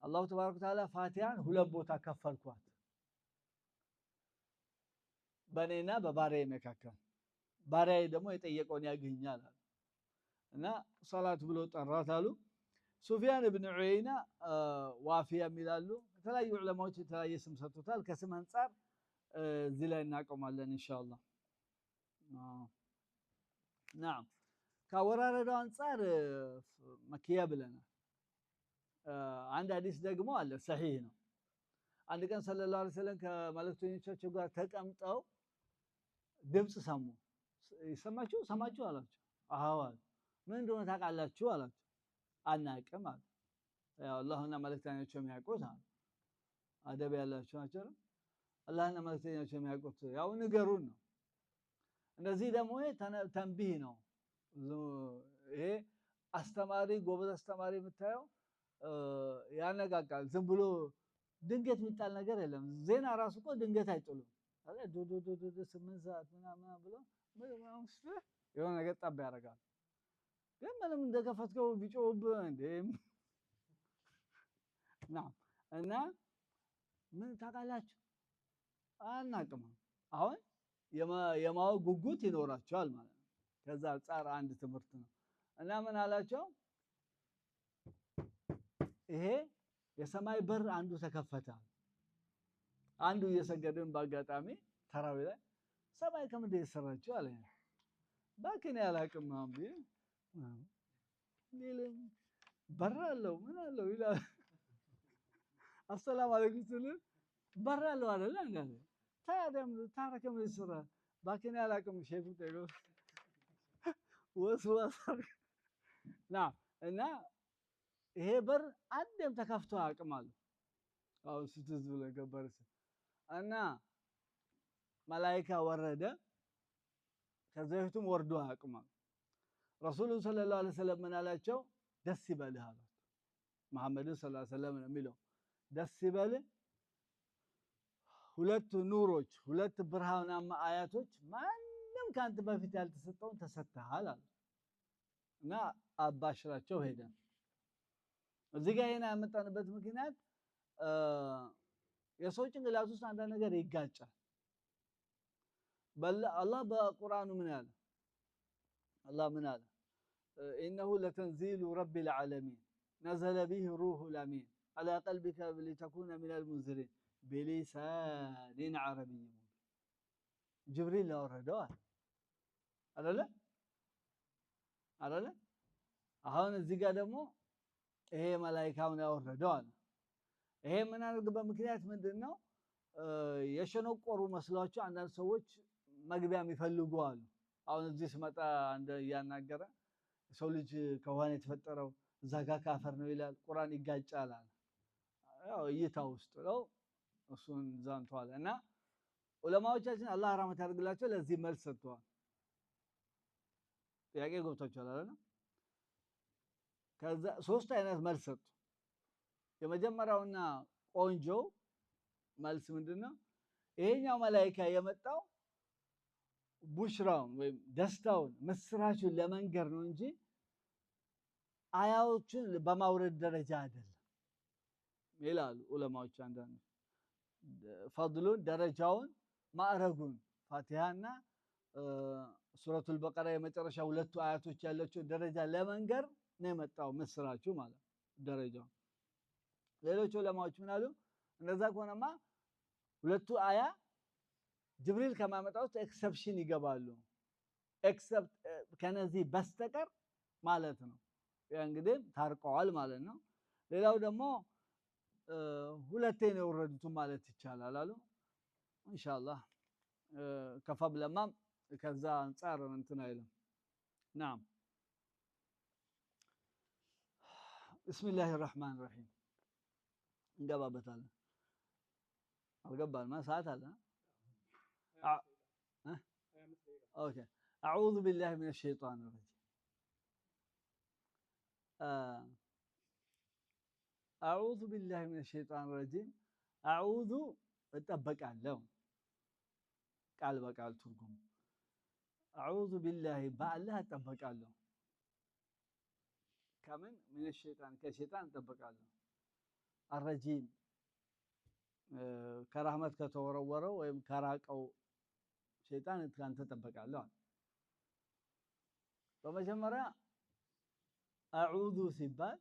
አላሁ ተባረከ ወተዓላ ፋቲሃን ሁለት ቦታ ከፈልኳት በእኔና በባሪያዬ መካከል፣ ባሪያዬ ደግሞ የጠየቀውን ያገኛል እና ሶላት ብሎ ጠራት አሉ። ሱፊያን ብን ዑየይና ዋፊያ የሚላሉ የተለያዩ ዑለማዎች የተለያየ ስም ሰጥቶታል። ከስም አንፃር እዚህ ላይ እናቆማለን ኢንሻአላህ። ናም ካወራረዳው አንፃር መኪያ ብለናል። አንድ ሐዲስ ደግሞ አለ ሰሂህ ነው። አንድ ቀን ሰለላሁ ዐለይሂ ወሰለም ከመልእክተኞቻቸው ጋር ተቀምጠው ድምፅ ሰሙ። ሰማችሁ አላቸው። አዎ። ምን እንደሆነ ታውቃላችሁ አላቸው። አናውቅም አሉ። ያው አላህና መልእክተኞቻቸው የሚያውቁት አደብ ያላቸው ናቸው። አላህና መልእክተኞቻቸው የሚያውቁት ያው ንገሩን ነው። እንደዚህ ደግሞ ተንቢህ ነው። ይሄ አስተማሪ ጎበዝ አስተማሪ የምታየው ያነቃቃል። ዝም ብሎ ድንገት የሚጣል ነገር የለም። ዜና ራሱ እኮ ድንገት አይጥሉም። አለ ዱዱዱዱ 8 ሰዓት ምናምን ብሎ የሆነ ነገር ጠብ ያደርጋል። ግን ምንም እንደከፈትከው ቢጮህብህ እንዴ እና ምን ታውቃላችሁ? አናውቅም። አሁን የማወቅ ጉጉት ይኖራቸዋል ማለት ነው። ከዛ አንፃር አንድ ትምህርት ነው እና ምን አላቸው? ይሄ የሰማይ በር አንዱ ተከፈተ። አንዱ እየሰገድን በአጋጣሚ ተራዊ ላይ ሰማይ ከምንድን የተሰራችው አለኝ። ባክን ያላቅም አምቢ ሌለም በር አለው ምን አለው ይላል። አሰላም አለይኩም ስል በር አለው አይደል እንዴ? ታዲያ ከምንድን የተሰራ ባክን ያላቅም ሼፉ ጠይቆ ወስዋስ ና እና ይሄ በር አንድም ተከፍቶ አያውቅም አሉ። አው ስትዝ ብለ ገበርስ እና መላኢካ ወረደ። ከዛ በፊትም ወርዶ አያውቅም አሉ። ረሱሉ ሰለላሁ ዐለይሂ ወሰለም ምን አላቸው? ደስ ይበልህ አሉት። መሐመድ ሰለላሁ ዐለይሂ ወሰለም ነው የሚለው ደስ ይበልህ ሁለት ኑሮች ሁለት ብርሃናማ አያቶች ማንም ካንተ በፊት ያልተሰጠውን ተሰጥተሃል አሉ። እና አባሽራቸው ሄደ። እዚህ ጋር ይሄን ያመጣንበት ምክንያት የሰው ጭንቅላት ውስጥ አንዳንድ ነገር ይጋጫል። አላህ በቁርአኑ ምን አለ? አላህ ምን አለ? ኢነሁ ለተንዚሉ ረቢል ዓለሚን ነዘለ ቢሂ ሩሑል አሚን ዐላ ቀልቢከ ሊተኩነ ሚነል ሙንዚሪን ቢሊሳኒን ዐረቢይን ሙቢን። ጅብሪል ያወረደው አይደለ? አሁን እዚህ ጋር ደግሞ ይሄ መላኢካውን ያወረደው አለ። ይሄ ምን አደረገበት ምክንያት ምንድነው? የሸነቆሩ መስሏቸው አንዳንድ ሰዎች መግቢያ የሚፈልጉ አሉ። አሁን እዚህ ስመጣ አንደ ያናገረ ሰው ልጅ ከሆነ የተፈጠረው እዛ ጋር ካፈር ነው ይላል። ቁርአን ይጋጫል አለ። ያው እይታ ውስጥ ነው እሱን ዛንቷል። እና ዑለማዎቻችን አላህ ረህመት ያድርግላቸው ለዚህ መልስ ሰጥተዋል። ጥያቄ ገብቷቸዋል አይደል? ከዛ ሶስት አይነት መልስ ሰጡ። የመጀመሪያውና ቆንጆ መልስ ምንድነው? ይሄኛው መላኢካ የመጣው ቡሽራውን ወይም ደስታውን ምስራቹን ለመንገር ነው እንጂ አያዎችን በማውረድ ደረጃ አይደለም ይላሉ ዑለማዎች። አንዳንድ ፈድሉን ደረጃውን ማዕረጉን ፋቲሃና ሱረቱል በቀራ የመጨረሻ ሁለቱ አያቶች ያላቸው ደረጃ ለመንገር ነው የመጣው ምስራቹ ማለት ደረጃው። ሌሎች ዑለማዎች ምን አሉ? እንደዛ ከሆነማ ሁለቱ አያ ጅብሪል ከማመጣው ኤክሰፕሽን ይገባሉ። ኤክሰፕት ከነዚህ በስተቀር ማለት ነው። ያ እንግዲህ ታርቀዋል ማለት ነው። ሌላው ደግሞ ሁለቴ ነው የወረዱት ማለት ይቻላል አሉ። ኢንሻአላህ ከፈብለማም ከዛ አንፃር እንትን አይልም። ናም ቢስሚላሂር ረህማኒር ረሂም እንገባበታለን። አልገባንም ሰዓት አለ። ኦኬ አዑዙ ቢላሂ ሚነሽ ሸይጣኒር ረጂም አዑዙ ቢላሂ ሚነሽ ሸይጣኒር ረጂም። አዑዙ እጠበቃለሁ ቃል በቃል ትርጉም አዑዙ ቢላሂ በአላህ እጠበቃለሁ። ከምን ሚነሽ ሸይጣን ከሸይጣን እጠበቃለሁ። አረጂም ከራህመት ከተወረወረው ወይም ከራቀው ሸይጣን ካንተ እጠበቃለሁ። በመጀመሪያ አዑዙ ሲባል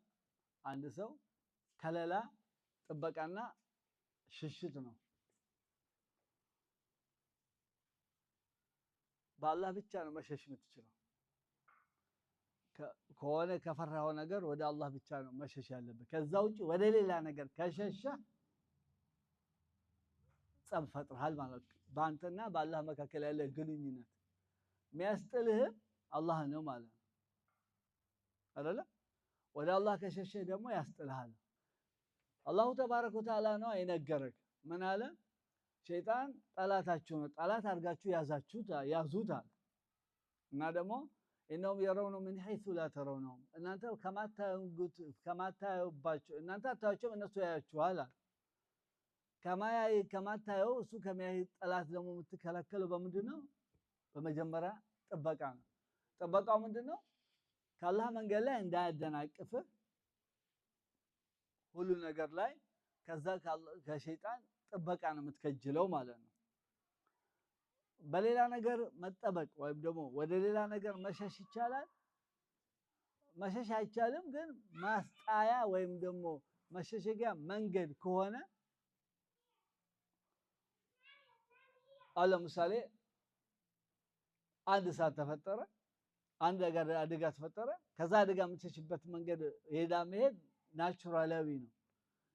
አንድ ሰው ከለላ ጥበቃና ሽሽት ነው። በአላህ ብቻ ነው መሸሽ የምትችለው። ከሆነ ከፈራው ነገር ወደ አላህ ብቻ ነው መሸሽ ያለበት። ከዛ ውጪ ወደ ሌላ ነገር ከሸሸ ጸብ ፈጥረሃል ማለት ነው። በአንተና በአላህ መካከል ያለ ግንኙነት የሚያስጥልህ አላህ ነው ማለት ነው አይደለ? ወደ አላህ ከሸሸ ደግሞ ያስጥልሃል። አላሁ ተባረከ ወተዓላ ነው የነገረክ። ምን አለ? ሸይጣን ጠላታችሁ ነው፣ ጠላት አድርጋችሁ ያዙታል። እና ደግሞ እነሁም የረውነ ሚን ሐይሱ ላ ተረውነሁም እናንተ ከማታዩባቸው እናንተ አታዩአቸውም እነሱ ያያችኋል። ከማታየው እሱ ከሚያይ ጠላት ደግሞ የምትከለከለው በምንድን ነው? በመጀመሪያ ጥበቃ ነው። ጥበቃው ምንድን ነው? ከአላህ መንገድ ላይ እንዳያደናቅፍህ ሁሉ ነገር ላይ ከዛ ከሸይጣን ጥበቃ ነው የምትከጅለው ማለት ነው። በሌላ ነገር መጠበቅ ወይም ደግሞ ወደ ሌላ ነገር መሸሽ ይቻላል? መሸሽ አይቻልም፣ ግን ማስጣያ ወይም ደግሞ መሸሸጊያ መንገድ ከሆነ አለ ለምሳሌ አንድ ሰዓት ተፈጠረ አንድ አደጋ ተፈጠረ ከዛ አደጋ የምትሸሽበት መንገድ ሄዳ መሄድ ናቹራላዊ ነው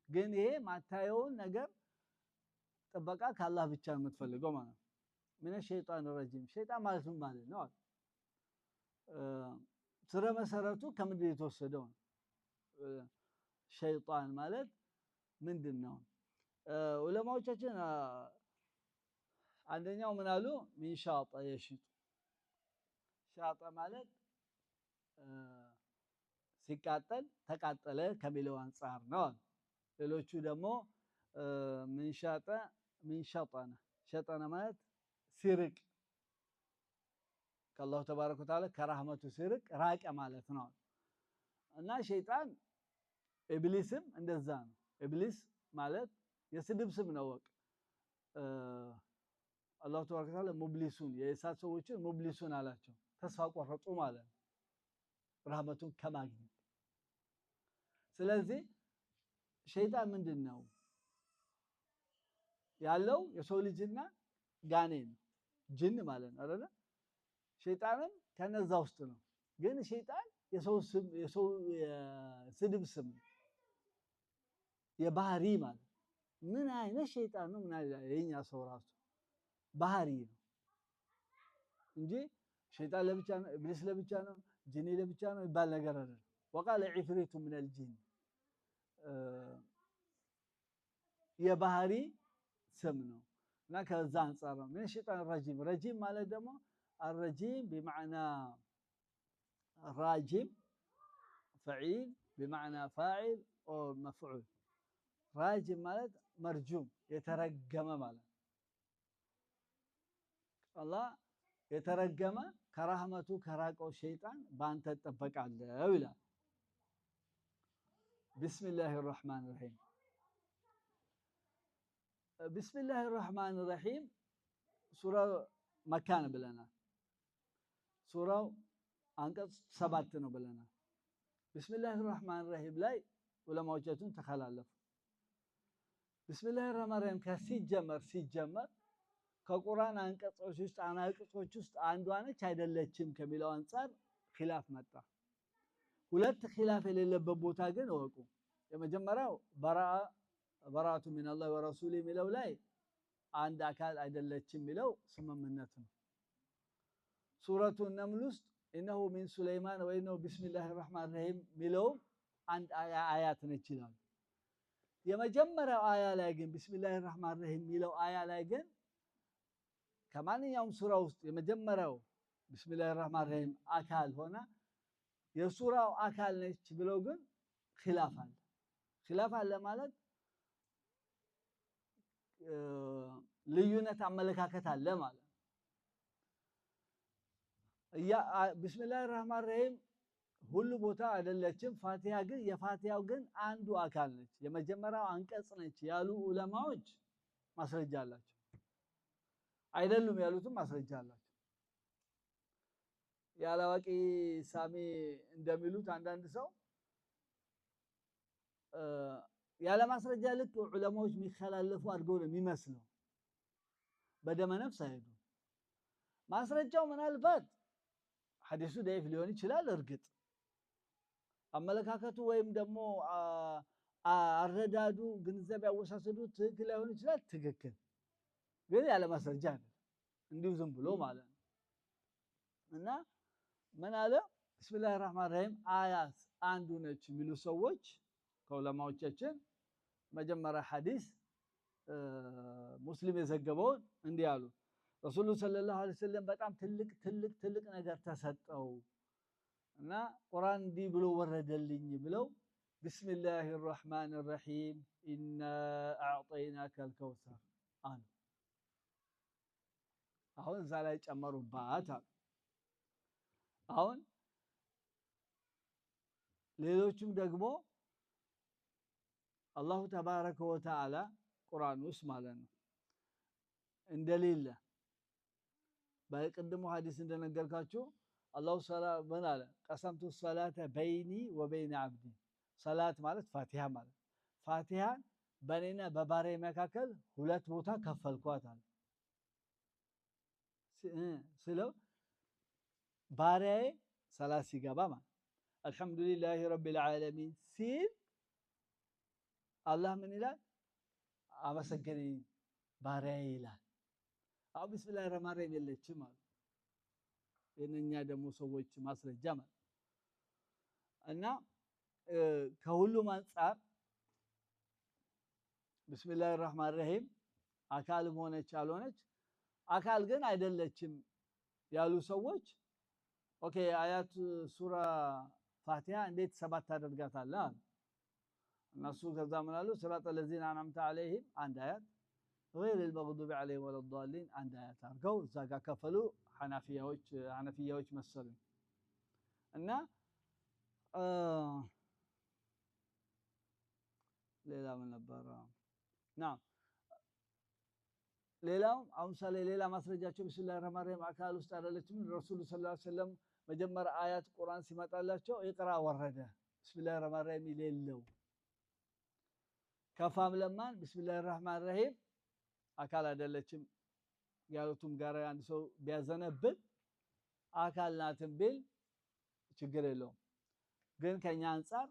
ግን ይሄ ማታየውን ነገር ጥበቃ ከአላህ ብቻ ነው የምትፈልገው ማለት ነው ምን ሸይጣን ረጂም ሸይጣን ማለት ምን ማለት ነው ስረ መሰረቱ ከምንድን የተወሰደው ሸይጣን ማለት ምንድነው ዑለማዎቻችን አንደኛው ምን አሉ ሚን ሻጣ የሽጡ ሻጣ ማለት ሲቃጠል ተቃጠለ ከሚለው አንፃር ነው ሌሎቹ ደግሞ ምን ሻጣ ምን ሸጠነ ሸጠነ ማለት ሲርቅ ከአላሁ ተባረከ ወተዓላ ከራህመቱ ሲርቅ ራቀ ማለት ነው እና ሸይጣን ኢብሊስም እንደዛ ነው ኢብሊስ ማለት የስድብ ስም ነው ወቅ አላሁ ተባረከ ወተዓላ ሙብሊሱን የእሳት ሰዎችን ሙብሊሱን አላቸው ተስፋ ቆረጡ ማለት ነው ረህመቱን ከማግኘት ስለዚህ ሸይጣን ምንድነው ያለው የሰው ልጅና ጋኔን ጅን ማለት ነው አይደል ሸይጣንም ከነዛ ውስጥ ነው ግን ሸይጣን የሰው ስድብ ስም የባህሪ ማለት ምን አይነት ሸይጣን ነው ምን አይነት የኛ ሰው ራሱ ባህሪ ነው እንጂ ሸይጣን ለብቻ ነው ኢብሊስ ለብቻ ነው ጂኒ ለብቻ ነው ይባል ነገር አይደለም وقال عفريت من الجن የባህሪ ስም ነው እና ከዛ አንፃር ነው ምን ሸይጣን ረጂም ረጂም ማለት ደግሞ الرجيم بمعنى راجم فعيل بمعنى فاعل او مفعول راجم ማለት مرجوم የተረገመ ማለት አላህ የተረገመ ከራህመቱ ከራቀው ሸይጣን ባንተ ተጠበቃለሁ ይላል بسم الله الرحمن الرحيم بسم الله الرحمن الرحيم سورة مكان بلنا سورة አንቀጽ 7 ነው ብለናል بسم الله الرحمن الرحيم ላይ ዑለማዎቻችን ተከላለፉ بسم الله الرحمن الرحيم ሲጀመር ከቁርአን አንቀጾች ውስጥ አንዷ ነች አይደለችም ከሚለው አንፃር ኺላፍ መጣ ሁለት ኺላፍ የሌለበት ቦታ ግን ወቁ የመጀመሪያው በራቱ من الله ورسوله ሚለው ላይ አንድ አካል አይደለችም ሚለው ስምምነት ነው ሱረቱ ነምል ውስጥ إنه من سليمان وإنه بسم الله الرحمن الرحيم ሚለው አንድ አያት ነች ይላል የመጀመሪያው አያ ላይ ግን بسم الله الرحمن الرحيم ሚለው አያ ላይ ግን ከማንኛውም ሱራ ውስጥ የመጀመሪያው بسم الله الرحمن الرحيم አካል ሆነ የሱራው አካል ነች ብለው ግን ኺላፍ አለ ማለት ልዩነት አመለካከት አለ ማለት ያ بسم الله الرحمن الرحيم ሁሉ ቦታ አይደለችም ፋቲሃ ግን የፋቲሃው ግን አንዱ አካል ነች የመጀመሪያው አንቀጽ ነች ያሉ ዑለማዎች ማስረጃ አላቸው አይደሉም ያሉትም ማስረጃ አላቸው ያላዋቂ ሳሚ እንደሚሉት አንዳንድ ሰው ያለ ማስረጃ ልክ ዑለማዎች የሚخላለፉ አድርገው ነው የሚመስለው በደመ ነፍስ አይሄዱ ማስረጃው ምናልባት ሐዲሱ ዳይፍ ሊሆን ይችላል እርግጥ አመለካከቱ ወይም ደግሞ አረዳዱ ግንዛቤ ያወሳሰዱ ትክክል ላይሆን ይችላል ትክክል ግን ያለ ማስረጃ አይደለም እንዲሁ ዝም ብሎ ማለት ነው እና ምን አለ بسم الله الرحمن الرحيم አያት አንዱ ነች የሚሉ ሰዎች ከዑለማዎቻችን መጀመሪያ ሐዲስ ሙስሊም የዘገበው እንዲህ አሉ ረሱሉ ሰለላሁ ዐለይሂ ወሰለም በጣም ትልቅ ነገር ተሰጠው እና ቁርአን እንዲህ ብሎ ወረደልኝ ብለው بسم الله الرحمن الرحيم إنا أعطيناك الكوثر አሉ አሁን እዛ ላይ ጨመሩባት አሁን ሌሎችም ደግሞ አላሁ ተባረከ ወተዓላ ቁርአን ውስጥ ማለት ነው እንደሌለ በቅድሙ ሐዲስ እንደነገርካችሁ አላሁ ሰላም ምን አለ ቀሰምቱ ሰላተ በይኒ ወበይነ አብዲ ሰላት ማለት ፋቲሃ ማለት ፋቲሃን በኔና በባሪያዬ መካከል ሁለት ቦታ ከፈልኳት አለ። ስለው ባሪያዬ ሰላት ሲገባ ማለት አልሐምዱሊላሂ ረቢል ዓለሚን ሲል አላህ ምን ይላል? አመሰገነኝ ባሪያዬ ይላል። አሁን ቢስሚላሂ ረህማን ረሂም የለችም አሉ። የእኛ ደግሞ ሰዎች ማስረጃ ማለት እና ከሁሉም አንፃር ቢስሚላሂ ረህማን ረሂም አካልም ሆነች አልሆነች አካል ግን አይደለችም ያሉ ሰዎች ኦኬ አያት ሱራ ፋቲሃ እንዴት ሰባት ታደርጋታለህ አሉ። እነሱ ከዛ ምን አሉ? ሲራጠ ለዚነ አንዐምተ ዐለይሂም አንድ አያት ገይረ ልመግዱቢ ዐለይሂም ወለዷሊን አንድ አያት አድርገው እዛ ጋር ከፈሉ። ሐነፊያዎች መሰሉኝ እና ሌላ ምን ነበረ? ሌላው አሁን ሳለ ሌላ ማስረጃቸው ቢስሚላሂ ረህማን ረሂም አካል ውስጥ አይደለችም። ረሱል ሰለላሁ ዐለይሂ ወሰለም መጀመሪያ አያት ቁርአን ሲመጣላቸው ኢቅራ ወረደ ቢስሚላሂ ረህማን ረሂም ይሌለው ከፋም ለማን ቢስሚላሂ ረህማን ረሂም አካል አይደለችም ያሉትም ጋር አንድ ሰው ቢያዘነብል አካል ናትን ቢል ችግር የለውም። ግን ከኛ አንፃር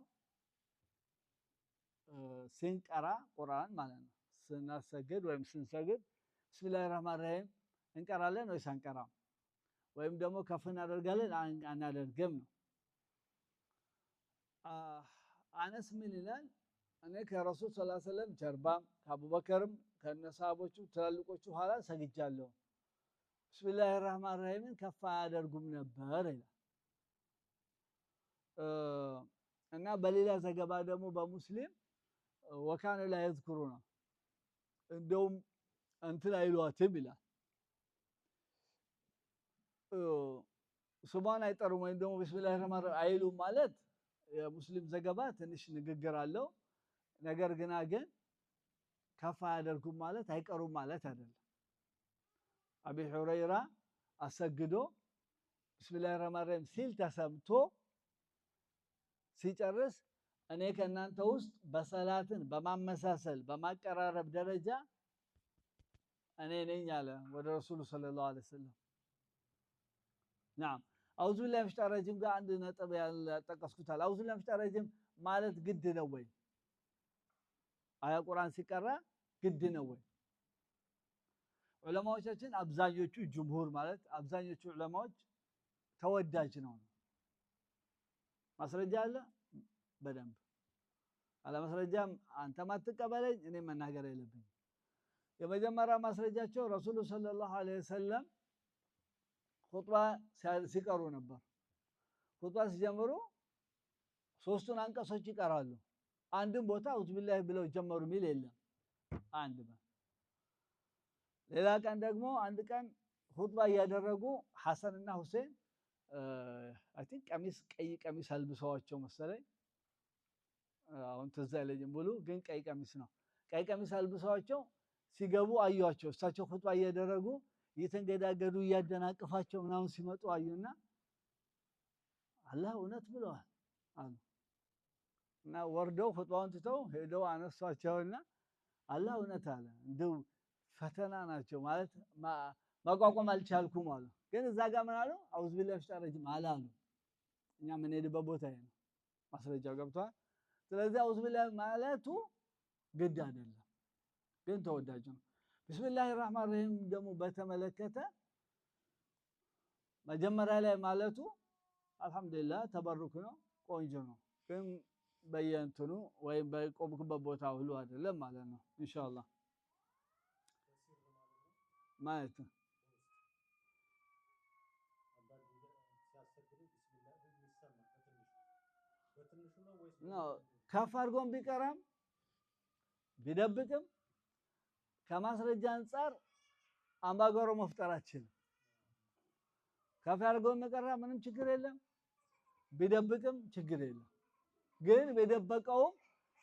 ስንቀራ ቁርአን ማለት ነው ስናሰግድ ወይም ስንሰግድ ቢስሚላሂ ረህማን ረሂም እንቀራለን ወይስ አንቀራም? ወይም ደግሞ ከፍ እናደርጋለን አናደርግም ነው። አነስ ምን ይላል? እኔ ከረሱል ሰለላሁ ዐለይሂ ወሰለም ጀርባም ከአቡበከርም ከነሳቦቹ ትላልቆቹ ኋላ ሰግጃለሁ ቢስሚላሂ ረህማን ረሂምን ከፍ አያደርጉም ነበር ይላል። እና በሌላ ዘገባ ደግሞ በሙስሊም ወካነ ላ የዝኩሩና እንደውም እንትን አይሏትም ይላል። ስሟን አይጠሩም ወይም ደግሞ ቢስሚላሂ ረህማን ረሂም አይሉም ማለት የሙስሊም ዘገባ ትንሽ ንግግር አለው። ነገር ግን ከፍ አያደርጉም ማለት አይቀሩም ማለት አይደለም። አቢ ሁረይራ አሰግዶ ቢስሚላሂ ረህማን ረሂም ሲል ተሰምቶ ሲጨርስ እኔ ከእናንተ ውስጥ በሰላትን በማመሳሰል በማቀራረብ ደረጃ እኔ ነኝ አለ ወደ ረሱሉ ሰለላሁ ዐለይሂ ወሰለም። ናም አውዙ ቢላሂ ሚነሽ ሸይጧኒ ረጂም ጋር አንድ ነጥብ ያልጠቀስኩታል። አውዙ ቢላሂ ሚነሽ ሸይጧኒ ረጂም ማለት ግድ ነው ወይ? አያ ቁርአን ሲቀራ ግድ ነው ወይ? ዑለማዎቻችን አብዛኞቹ ጅምሁር ማለት አብዛኞቹ ዑለማዎች ተወዳጅ ነው። ማስረጃ አለ በደንብ አለ ማስረጃም አንተ ማትቀበለኝ እኔ መናገር የለብኝ። የመጀመሪያ ማስረጃቸው ረሱሉ ሰለላሁ ዐለይሂ ወሰለም ኹጥባ ሲቀሩ ነበር። ኹጥባ ሲጀምሩ ሶስቱን አንቀጾች ይቀራሉ። አንድም ቦታ አውዙ ቢላሂ ብለው ጀመሩ ሚል የለም። አንድ ሌላ ቀን ደግሞ አንድ ቀን ኹጥባ እያደረጉ ሐሰንና ሁሴን አይ ቲንክ ቀሚስ ቀይ ቀሚስ አልብሰዋቸው መሰለኝ አሁን ትዝ አይለኝም ብሉ ግን ቀይ ቀሚስ ነው። ቀይ ቀሚስ አልብሰዋቸው ሲገቡ አዩዋቸው። እሳቸው ኹጥባ እያደረጉ እየተንገዳገዱ እያደናቅፋቸው ምናምን ሲመጡ አዩና አላህ እውነት ብለዋል አሉ እና ወርደው ኹጥባውን ትተው ሄደው አነሷቸውና አላህ እውነት አለ። እንደው ፈተና ናቸው ማለት ማቋቋም አልቻልኩም አሉ። ግን እዛ ጋር ምን አሉ? አውዙ ቢላሂ ሚነሽ ሸይጧኒ ረጂም አላሉ። እኛ ምን ሄድበት ቦታ ይሄ ነው ማስረጃው ገብቷል። ስለዚህ አውዙ ቢላሂ ማለቱ ግድ አይደለም ግን ተወዳጅ ነው። ቢስሚላሂ ረህማን ረሂም ደግሞ በተመለከተ መጀመሪያ ላይ ማለቱ አልሐምዱሊላህ ተበሩክ ነው ቆንጆ ነው። ግን በየእንትኑ ወይም በቆምክበት ቦታ ሁሉ አይደለም ማለት ነው። ኢንሻአላህ ማለት ነው። ከፍ አድርጎም ቢቀራም ቢደብቅም ከማስረጃ አንፃር አምባጓሮ መፍጠር አትችልም። ከፍ አድርጎም የቀራ ምንም ችግር የለም፣ ቢደብቅም ችግር የለም። ግን ቢደበቀውም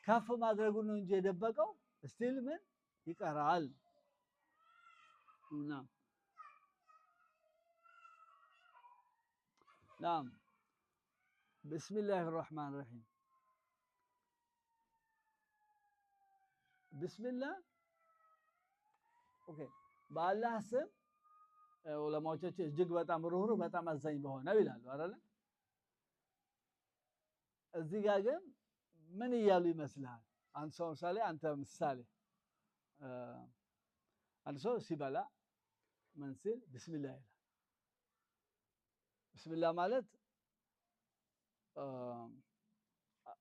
ከፍ ማድረጉ ነው እንጂ የደበቀው ስቲል ምን ይቀራል። ናም ቢስሚላሂ ረህማን ረሂም ቢስሚላህ ኦኬ በአላህ ስም ዑለማዎቻችን እጅግ በጣም ሩህሩህ በጣም አዛኝ በሆነው ይላሉ አይደል? እዚህ ጋር ግን ምን እያሉ ይመስልሃል? አንድ ሰው ምሳሌ አንተ ምሳሌ አንድ ሰው ሲበላ ምን ሲል ቢስሚላህ ይላል። ቢስሚላህ ማለት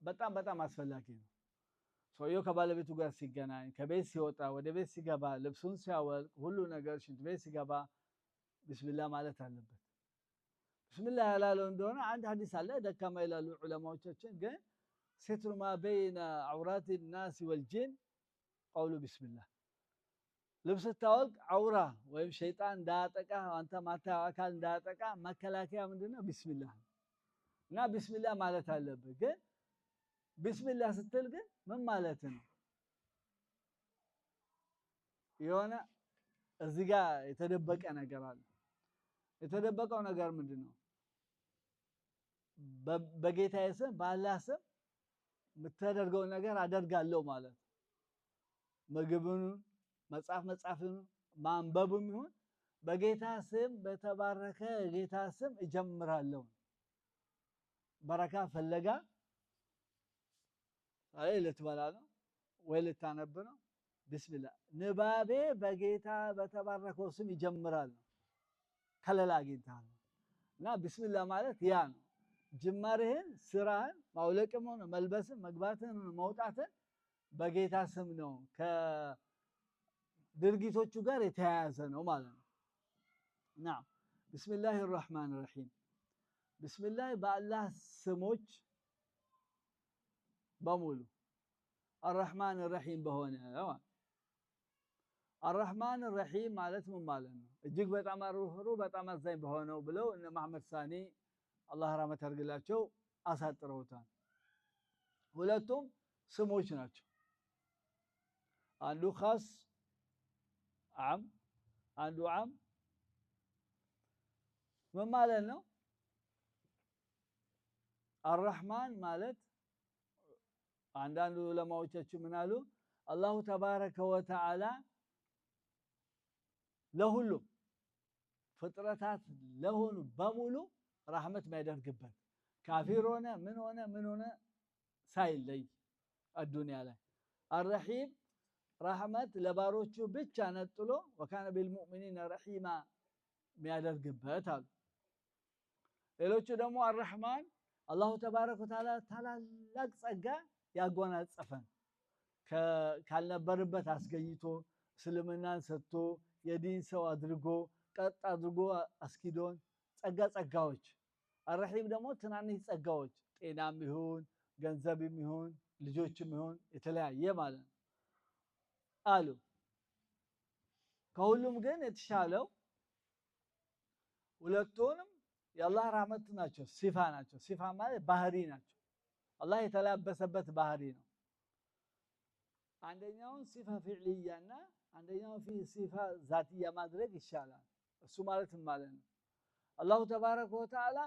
በጣም በጣም አስፈላጊ ነው። ሰውየው ከባለቤቱ ጋር ሲገናኝ፣ ከቤት ሲወጣ፣ ወደ ቤት ሲገባ፣ ልብሱን ሲያወልቅ፣ ሁሉ ነገር ሽንት ቤት ሲገባ ቢስሚላህ ማለት አለበት። ቢስሚላህ ያላለው እንደሆነ አንድ ሐዲስ አለ ደካማ ይላሉ ዑለማዎቻችን ግን ስትሩ ማ በይነ ዐውራት الناس والجن ቀውሉ ቢስሚላህ ልብስ ስታወልቅ ዐውራ ወይም ሸይጣን እንዳያጠቃ አንተ ማታየው አካል እንዳያጠቃ መከላከያ ምንድነው? ቢስሚላህ እና ቢስሚላህ ማለት አለበት። ግን ቢስሚላህ ስትል ግን ምን ማለት ነው? የሆነ እዚህ ጋር የተደበቀ ነገር አለ። የተደበቀው ነገር ምንድነው? በጌታዬ ስም በአላህ ስም የምታደርገው ነገር አደርጋለሁ ማለት ምግብን መጻፍን ማንበብም ይሁን በጌታ ስም በተባረከ ጌታ ስም እጀምራለሁ። በረካ ፈለጋ አይ ልትበላ ነው ወይ ልታነብ ነው? ቢስሚላህ ንባቤ በጌታ በተባረከው ስም ይጀምራል። ከለላ አግኝተሃል እና ቢስሚላህ ማለት ያ ነው። ጅማሬህን ስራህን ማውለቅም ሆነ መልበስን መግባትን መውጣትን በጌታ ስም ነው ከድርጊቶቹ ጋር የተያያዘ ነው ማለት ነው። እና ቢስሚላህ الرحمن الرحيم ቢስሚላህ በአላህ ስሞች በሙሉ الرحمن الرحيم በሆነ الرحمن الرحيم ማለት ምን ማለት ነው? እጅግ በጣም ሩህሩህ በጣም አዛኝ በሆነው ብለው እነ መሐመድ ሳኒ አላህ ረህመት ያድርግላቸው አሳጥረውታል። ሁለቱም ስሞች ናቸው። አንዱ ኻስ ዓም አንዱ ዓም ምን ማለት ነው? አርረህማን ማለት አንዳንዱ ዑለማዎቻችን ምን አሉ? አላሁ ተባረከ ወተዓላ ለሁሉም ፍጥረታት ለሆኑ በሙሉ ረህመት ማይደርግበት ካፊር ሆነ ምን ሆነ ሳይለይ አዱንያ ላይ አርረሂም ረህመት ለባሮቹ ብቻ ነጥሎ ወካነ ቢልሙእሚኒነ ረሂማ የሚያደርግበት አሉ። ሌሎቹ ደግሞ አርረህማን አላሁ ተባረከ ወተዓላ ታላላቅ ጸጋ ያጎናጸፈን ካልነበርበት አስገኝቶ እስልምናን ሰጥቶ የዲን ሰው አድርጎ ቀጥ አድርጎ አስኪዶን ጸጋዎች። አርረሂም ደግሞ ትናንሽ ጸጋዎች ጤናም ይሁን ገንዘብም ይሁን ልጆችም ይሁን የተለያየ ማለት ነው አሉ። ከሁሉም ግን የተሻለው ሁለቱንም የአላህ ረህመት ናቸው፣ ሲፋ ናቸው። ሲፋ ማለት ባህሪ ናቸው። አላህ የተላበሰበት ባህሪ ነው። አንደኛውን ሲፋ ፊዕልያና አንደኛውን ሲፋ ዛትያ ማድረግ ይሻላል። እሱ ማለት ማለት ነው አላሁ ተባረከ ወተዓላ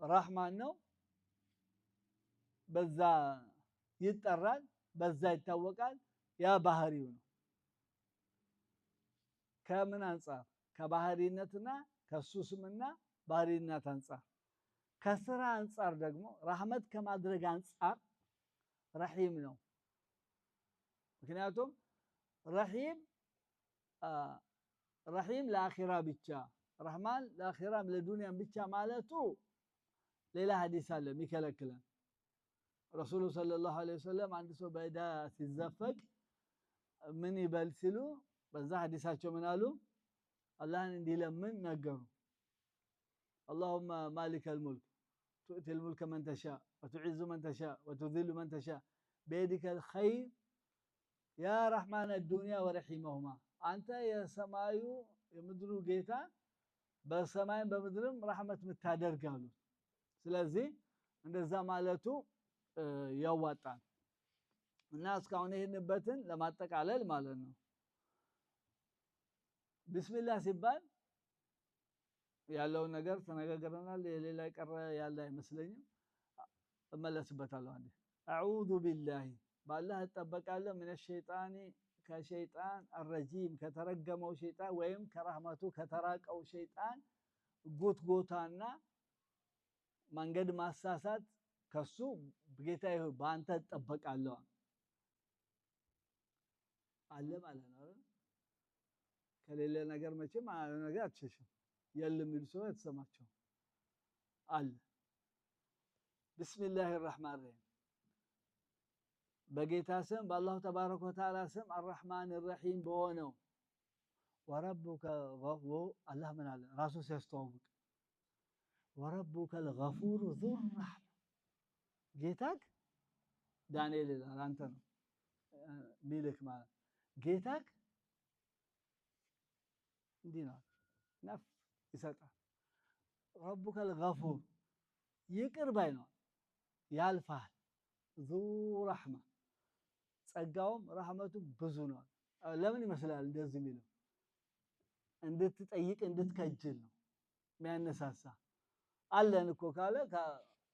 ረህማን ነው፣ በዛ ይጠራል፣ በዛ ይታወቃል። ያ ባህሪው ነው። ከምን አንፃር? ከባህሪነትና ከሱ ስምና ባህሪነት አንፃር። ከስራ አንፃር ደግሞ ረህመት ከማድረግ አንፃር ረሂም ነው። ምክንያቱም ረሂም ለአኺራ ብቻ ረህማን ለአኺራም ለዱንያም ብቻ ማለቱ ሌላ ሐዲስ አለ የሚከለክለን። ረሱሉ ሰለላሁ ዐለይሂ ወሰለም አንድ ሰው በዕዳ ሲዘፈቅ ምን ይበል ሲሉ በዛ ሐዲሳቸው ምን አሉ? አላህን እንዲለምን ነገሩ። اللهم مالك الملك تؤتي الملك من تشاء وتعز من تشاء وتذل من تشاء بيدك الخير يا رحمن الدنيا ورحيمهما አንተ የሰማዩ የምድሩ ጌታ በሰማይም በምድርም ረህመት የምታደርጋሉ። ስለዚህ እንደዛ ማለቱ ያዋጣል። እና እስካሁን ይሄንበትን ለማጠቃለል ማለት ነው ቢስሚላህ ሲባል ያለውን ነገር ተነጋግረናል። የሌላ ቀረ ያለ አይመስለኝም። እመለስበታለሁ አንዴ አዑዙ ቢላሂ بالله እጠበቃለሁ من الشيطان ከሸይጣን الرجيم ከተረገመው ሸይጣን ወይም ከረህመቱ ከተራቀው ሸይጣን ጉትጎታና መንገድ ማሳሳት ከሱ ጌታዬ በአንተ እጠበቃለሁ አለ ማለት ነው ከሌለ ነገር መቼም ነገር አትሸሽም የለም ይል ሰው የተሰማቸው አለ بسم الله الرحمن الرحيم በጌታ ስም በአላህ ተባረከ ወተዓላ ስም الرحمن الرحيم በሆነው وربك غفور الله ምን አለ ራሱ ሲያስተዋውቅ وربك الغفور ذو الرحمة ጌታክ ዳንኤል አንተ ነው ሚልክ ማለት ጌታክ እንዲና ነፍ ይሰጣል ربك الغفور ይቅር ባይ ነው ያልፋል ذو رحمة ጸጋውም ረህመቱም ብዙ ነው ለምን ይመስላል እንደዚህ የሚለው እንድትጠይቅ እንድትከጅል ነው የሚያነሳሳ አለን እኮ ካለ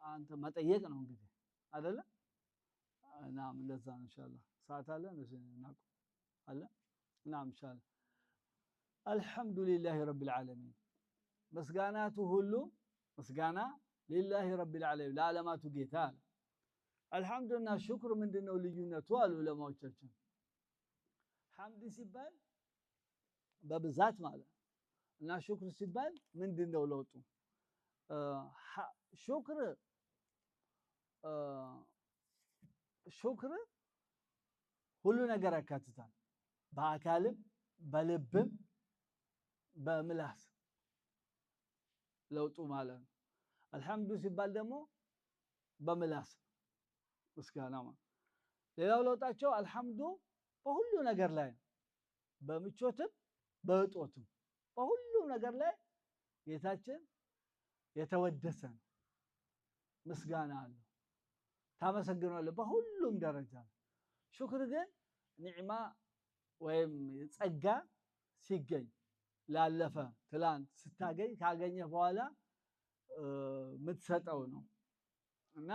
አንተ መጠየቅ ነው እንግዲህ አይደለ ናም ለዛ ነው ኢንሻአላህ ሰዓት አለ እናቁ አለ ናም ኢንሻአላህ አልহামዱሊላሂ ረቢል ዓለሚን መስጋናቱ ሁሉ መስጋና ሊላሂ ረቢል ዓለሚን ለዓለማቱ ጌታ አልহামዱና ሽክር ምንድነው ልዩነቱ አሉ ዑለማዎቻችን ሐምድ ሲባል በብዛት ማለት እና ሽክር ሲባል ምንድነው ለውጡ ሽክር ሁሉ ነገር ያካትታል በአካልም በልብም በምላስ ለውጡ ማለት ነው አልহামዱ ሲባል ደግሞ በምላስ ምስጋና ማለት ሌላው ለውጣቸው አልহামዱ በሁሉ ነገር ላይ በምቾትም በእጦትም በሁሉ ነገር ላይ ጌታችን የተወደሰ ምስጋና አለው ታመሰግናለህ በሁሉም ደረጃ ሽክር ግን ኒዕማ ወይም ጸጋ ሲገኝ ላለፈ ትላንት ስታገኝ ካገኘ በኋላ ምትሰጠው ነው እና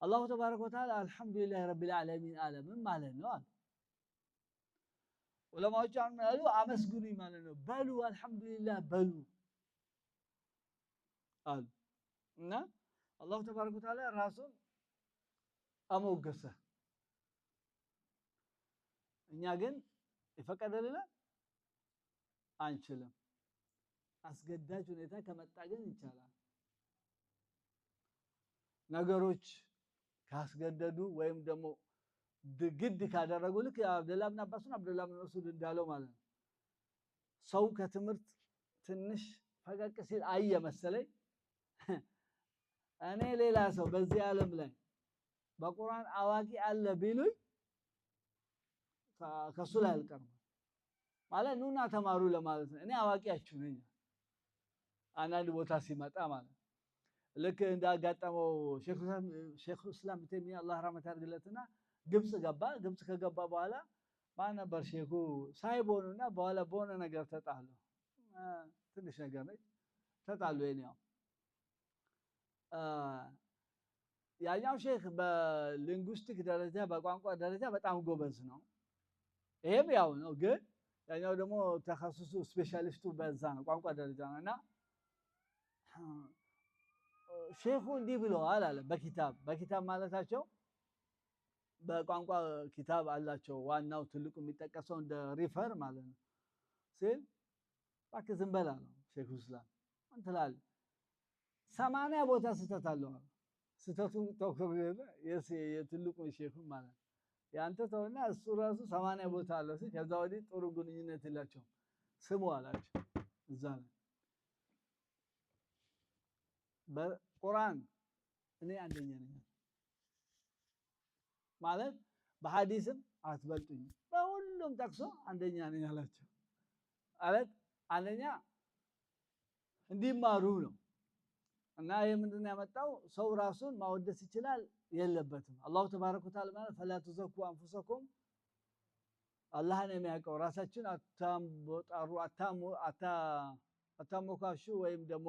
አላሁ ተባረከ ወተዓላ አልহামዱሊላሂ ረቢል ዓለሚን ዓለምን ማለት ነው ዑለማዎች አሉ አመስግኑኝ ማለት ነው በሉ አልহামዱሊላህ በሉ አሉ እና አላሁ ተባረከ ወተዓላ ራሱን አሞገሰ እኛ ግን ይፈቀደልና አንችልም አስገዳጅ ሁኔታ ከመጣ ግን ይቻላል ነገሮች ካስገደዱ ወይም ደግሞ ግድ ካደረጉ ልክ አብደላህ ኢብኑ አባስና አብደላህ ኢብኑ መስዑድ እንዳለው ማለት ነው ሰው ከትምህርት ትንሽ ፈቀቅ ሲል አየ መሰለኝ እኔ ሌላ ሰው በዚህ ዓለም ላይ በቁርአን አዋቂ አለ ቢሉኝ ከሱ ላይ አልቀርም ማለት ኑና ተማሩ ለማለት ነው እኔ አዋቂያችሁ ነኝ አንዳንድ ቦታ ሲመጣ ማለት ልክ እንዳጋጠመው ሼክ እስላም ተይሚያ አላህ ረህመት ያድርግለትና ግብጽ ገባ ግብጽ ከገባ በኋላ ማን ነበር ሼኩ ሳይቦኑና በኋላ በሆነ ነገር ተጣሉ ትንሽ ነገር ነች ተጣሉ የኔው ያኛው ሼክ በሊንጉስቲክ ደረጃ በቋንቋ ደረጃ በጣም ጎበዝ ነው ይሄም ያው ነው ግን ያኛው ደግሞ ተخصص ስፔሻሊስቱ በዛ ነው ቋንቋ ደረጃ ነውና ሼኹ እንዲህ ብለዋል አለ በኪታብ ማለታቸው በቋንቋ ኪታብ አላቸው ዋናው ትልቁ የሚጠቀሰው እንደ ሪፈር ማለት ነው ሲል ባክ ዝም በላ ነው ሼኹ እስላም እንትላል 80 ቦታ ስተታለው ስተቱ ተወከበለ የትልቁ ሼኹ ማለት ያንተ ተውና እሱ ራሱ 80 ቦታ አለው ሲል ከዛ ወዲህ ጥሩ ግንኙነት ይላቸው ስሙ አላቸው እዛ በቁርአን እኔ አንደኛ ነኝ ማለት በሐዲስም አትበልጡኝ በሁሉም ጠቅሶ አንደኛ ነኝ አላቸው ማለት አንደኛ እንዲማሩ ነው እና ይሄ ምንድነው ያመጣው ሰው ራሱን ማወደስ ይችላል የለበትም አላሁ ተባረከ ወተዓላ ማለት فلا تزكوا انفسكم አላህን የሚያውቀው ራሳችን አታምቦጣሩ አታሞካሹ ወይም ደግሞ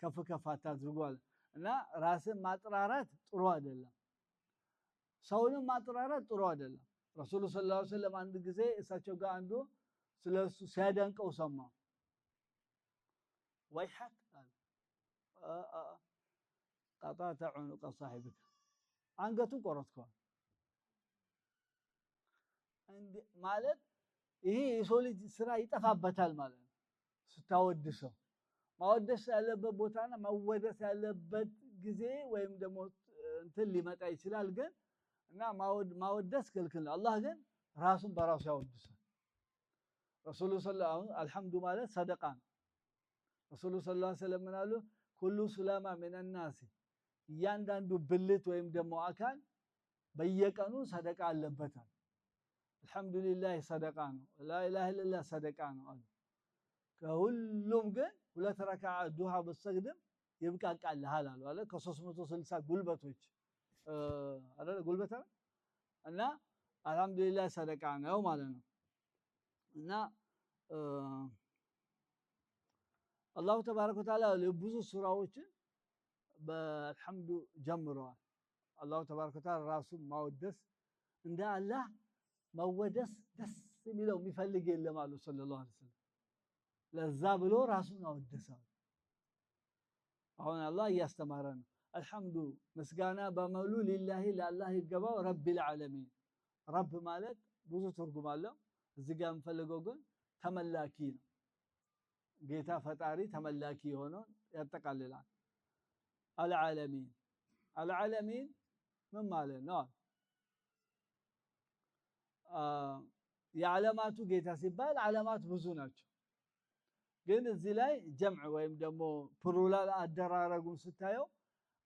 ከፍ አታድርጓል እና ራስን ማጥራራት ጥሩ አይደለም ሰውንም ማጥራራት ጥሩ አይደለም። ረሱሉ ሰለላሁ ዐለይሂ ወሰለም አንድ ጊዜ እሳቸው ጋር አንዱ ስለሱ ሲያደንቀው ሰማ። ወይሐክ ቀጣተ ዑኑቀ ሳሒብክ አንገቱን ቆረጥከዋል ማለት ይሄ የሰው ልጅ ስራ ይጠፋበታል ማለት ነው። ስታወድሰው ማወደስ ያለበት ቦታና መወደስ ያለበት ጊዜ ወይም ደግሞ እንትን ሊመጣ ይችላል ግን እና ማወደስ ክልክል ነው። አላህ ግን ራሱን በራሱ ያወድሳል። ረሱሉ ሰለላሁ አልሐምዱ ማለት ሰደቃ ነው። ረሱሉ ሰለላሁ ዐለይሂ ወሰለም ምን አሉ? ኩሉ ሱላማ ሚነ ናሲ እያንዳንዱ ብልት ወይም ደግሞ አካል በየቀኑ ሰደቃ አለበታል። አልሐምዱሊላህ ሰደቃ ነው። ላኢላሃ ኢለላህ ሰደቃ ነው አሉ። ከሁሉም ግን 2 ረካዓ ዱሃ በሰግድም ይብቃቃልሃል አሉ አለ ከ360 ጉልበቶች አይደል ጉልበታ እና አልሐምዱሊላህ ሰደቃ ነው ማለት ነው። እና አላሁ ተባረከ ወተዓላ ብዙ ሱራዎችን በአልሐምዱ ጀምረዋል። አላሁ ተባረከ ወተዓላ ራሱን ማወደስ እንደ አላህ መወደስ ደስ የሚለው የሚፈልግ የለም አሉ ሰለላሁ ዐለይሂ ወሰለም። ለዛ ብሎ ራሱን አወደሰው። አሁን አላህ እያስተማረ ነው። አልሐምዱ ምስጋና በሙሉ ሊላሂ ለአላህ ይገባው ረቢል ዓለሚን። ረብ ማለት ብዙ ትርጉም አለው። እዚህ ጋር የምፈልገው ግን ተመላኪ ነው። ጌታ ፈጣሪ ተመላኪ የሆነውን ያጠቃልላል። አልዓለሚን አልዓለሚን ምን ማለት ነው? የዓለማቱ ጌታ ሲባል ዓለማት ብዙ ናቸው። ግን እዚህ ላይ ጀምዕ ወይም ደግሞ ፕሉራል አደራረጉን ስታየው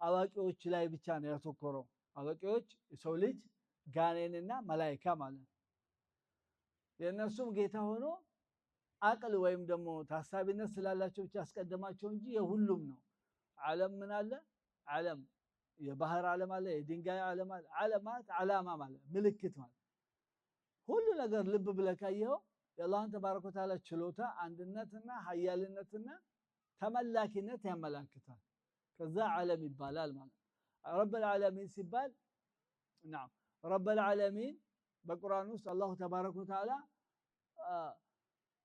አዋቂዎች ላይ ብቻ ነው ያተኮረው። አዋቂዎች የሰው ልጅ ጋኔንና መላኢካ ማለት ነው። የእነሱም ጌታ ሆኖ አቅል ወይም ደግሞ ታሳቢነት ስላላቸው ብቻ አስቀደማቸው እንጂ የሁሉም ነው። ዓለም ምን አለ? ዓለም የባህር ዓለም አለ፣ የድንጋይ ዓለም አለ። ዓለማት ዓላማ ማለት ምልክት ማለት ሁሉ ነገር ልብ ብለህ ካየኸው የአላህን ተባረከ ወተዓላ ችሎታ አንድነትና ሀያልነትና ተመላኪነት ያመላክታል። ከዛ ዓለም ይባላል ማለት ረብል ዓለሚን ሲባል نعم ረብል ዓለሚን በቁርአን ውስጥ አላሁ ተባረከ ወተዓላ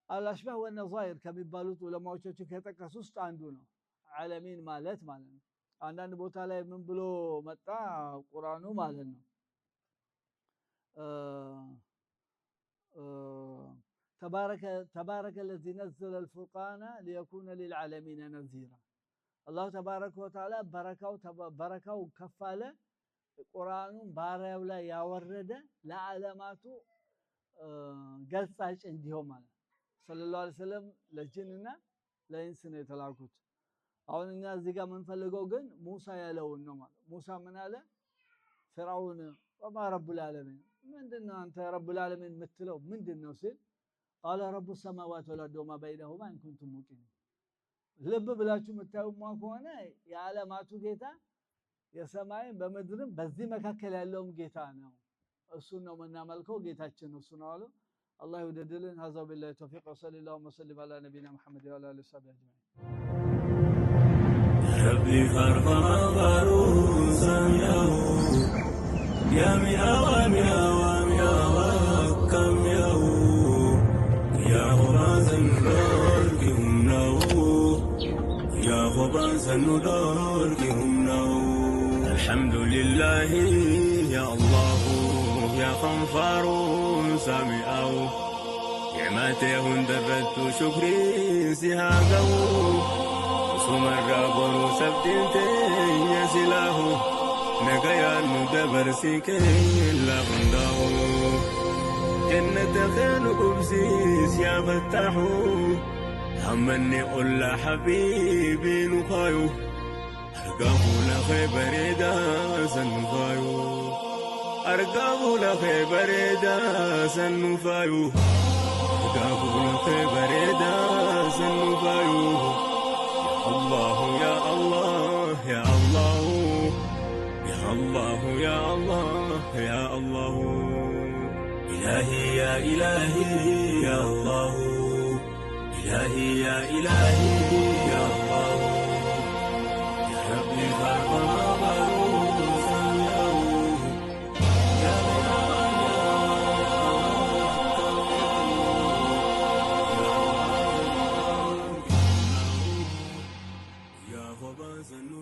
አልአሽባህ ወነዛኢር ከሚባሉት ዑለማዎቻችን ከጠቀሱ ውስጥ አንዱ ነው። ዓለሚን ማለት ነው። አንዳንድ ቦታ ላይ ምን ብሎ መጣ ቁርአኑ ማለት ነው تبارك الذي نزل الفرقان ليكون للعالمين نذيرا الله تبارك وتعالى بركاو كفاله ቁርአኑን ባሪያው ላይ ያወረደ ለዓለማቱ ገጻጭ እንዲሆን ማለት ሰለላሁ ዐለይሂ ወሰለም ለጅንና ለኢንስ ነው የተላኩት። አሁን እኛ እዚህ ጋር የምንፈልገው ግን ሙሳ ያለውን ነው ማለት ሙሳ ምን አለ? ፍርዓውን ወማ ረቡል ዓለሚን ምንድነው አንተ ረቡል ዓለሚን የምትለው ምንድነው ሲል ቃለ ረቡ ሰማዋት ወልአርድ ወማ በይነሁማ ኢን ኩንቱም ሙቂኒን። ልብ ብላችሁ የምታዩማ ከሆነ የዓለማቱ ጌታ የሰማይን በምድርም በዚህ መካከል ያለውም ጌታ ነው። እሱን ነው የምናመልከው፣ ጌታችን እሱ ነው አሉ። አላህ ይወደድልን። ሀዛ ቢላሂ ተውፊቅ ወሰለላሁ ወሰለም ዐላ ነቢይና ሙሐመድ ወዐላ አሊሂ ወሰሐቢሂ አጅመዒን። ረቢ ፈርፈራ ባሩ ሰሚያው ያሚያው ያሚያው ከሚያው يا خبازن دوركم نو يا خبازن دوركم نو الحمد لله يا الله يا غفار سامعو نعمته درت شكري سهاقو سمر قبر سبتنت يا سلاه نقيا ندبر سيكين لا غنداو جنة خير قبسيس يا فتحو همني قل حبيبي نخايو أرقابو لخي بريدا سنفايو أرقابو لخي بريدا سنفايو أرقابو لخي بريدا سنفايو يا الله يا الله يا الله يا الله يا الله يا الله إلهي يا إلهي يا الله إلهي يا إلهي يا الله يا ربي فارقنا بارو سميعو Gaafa baasan nu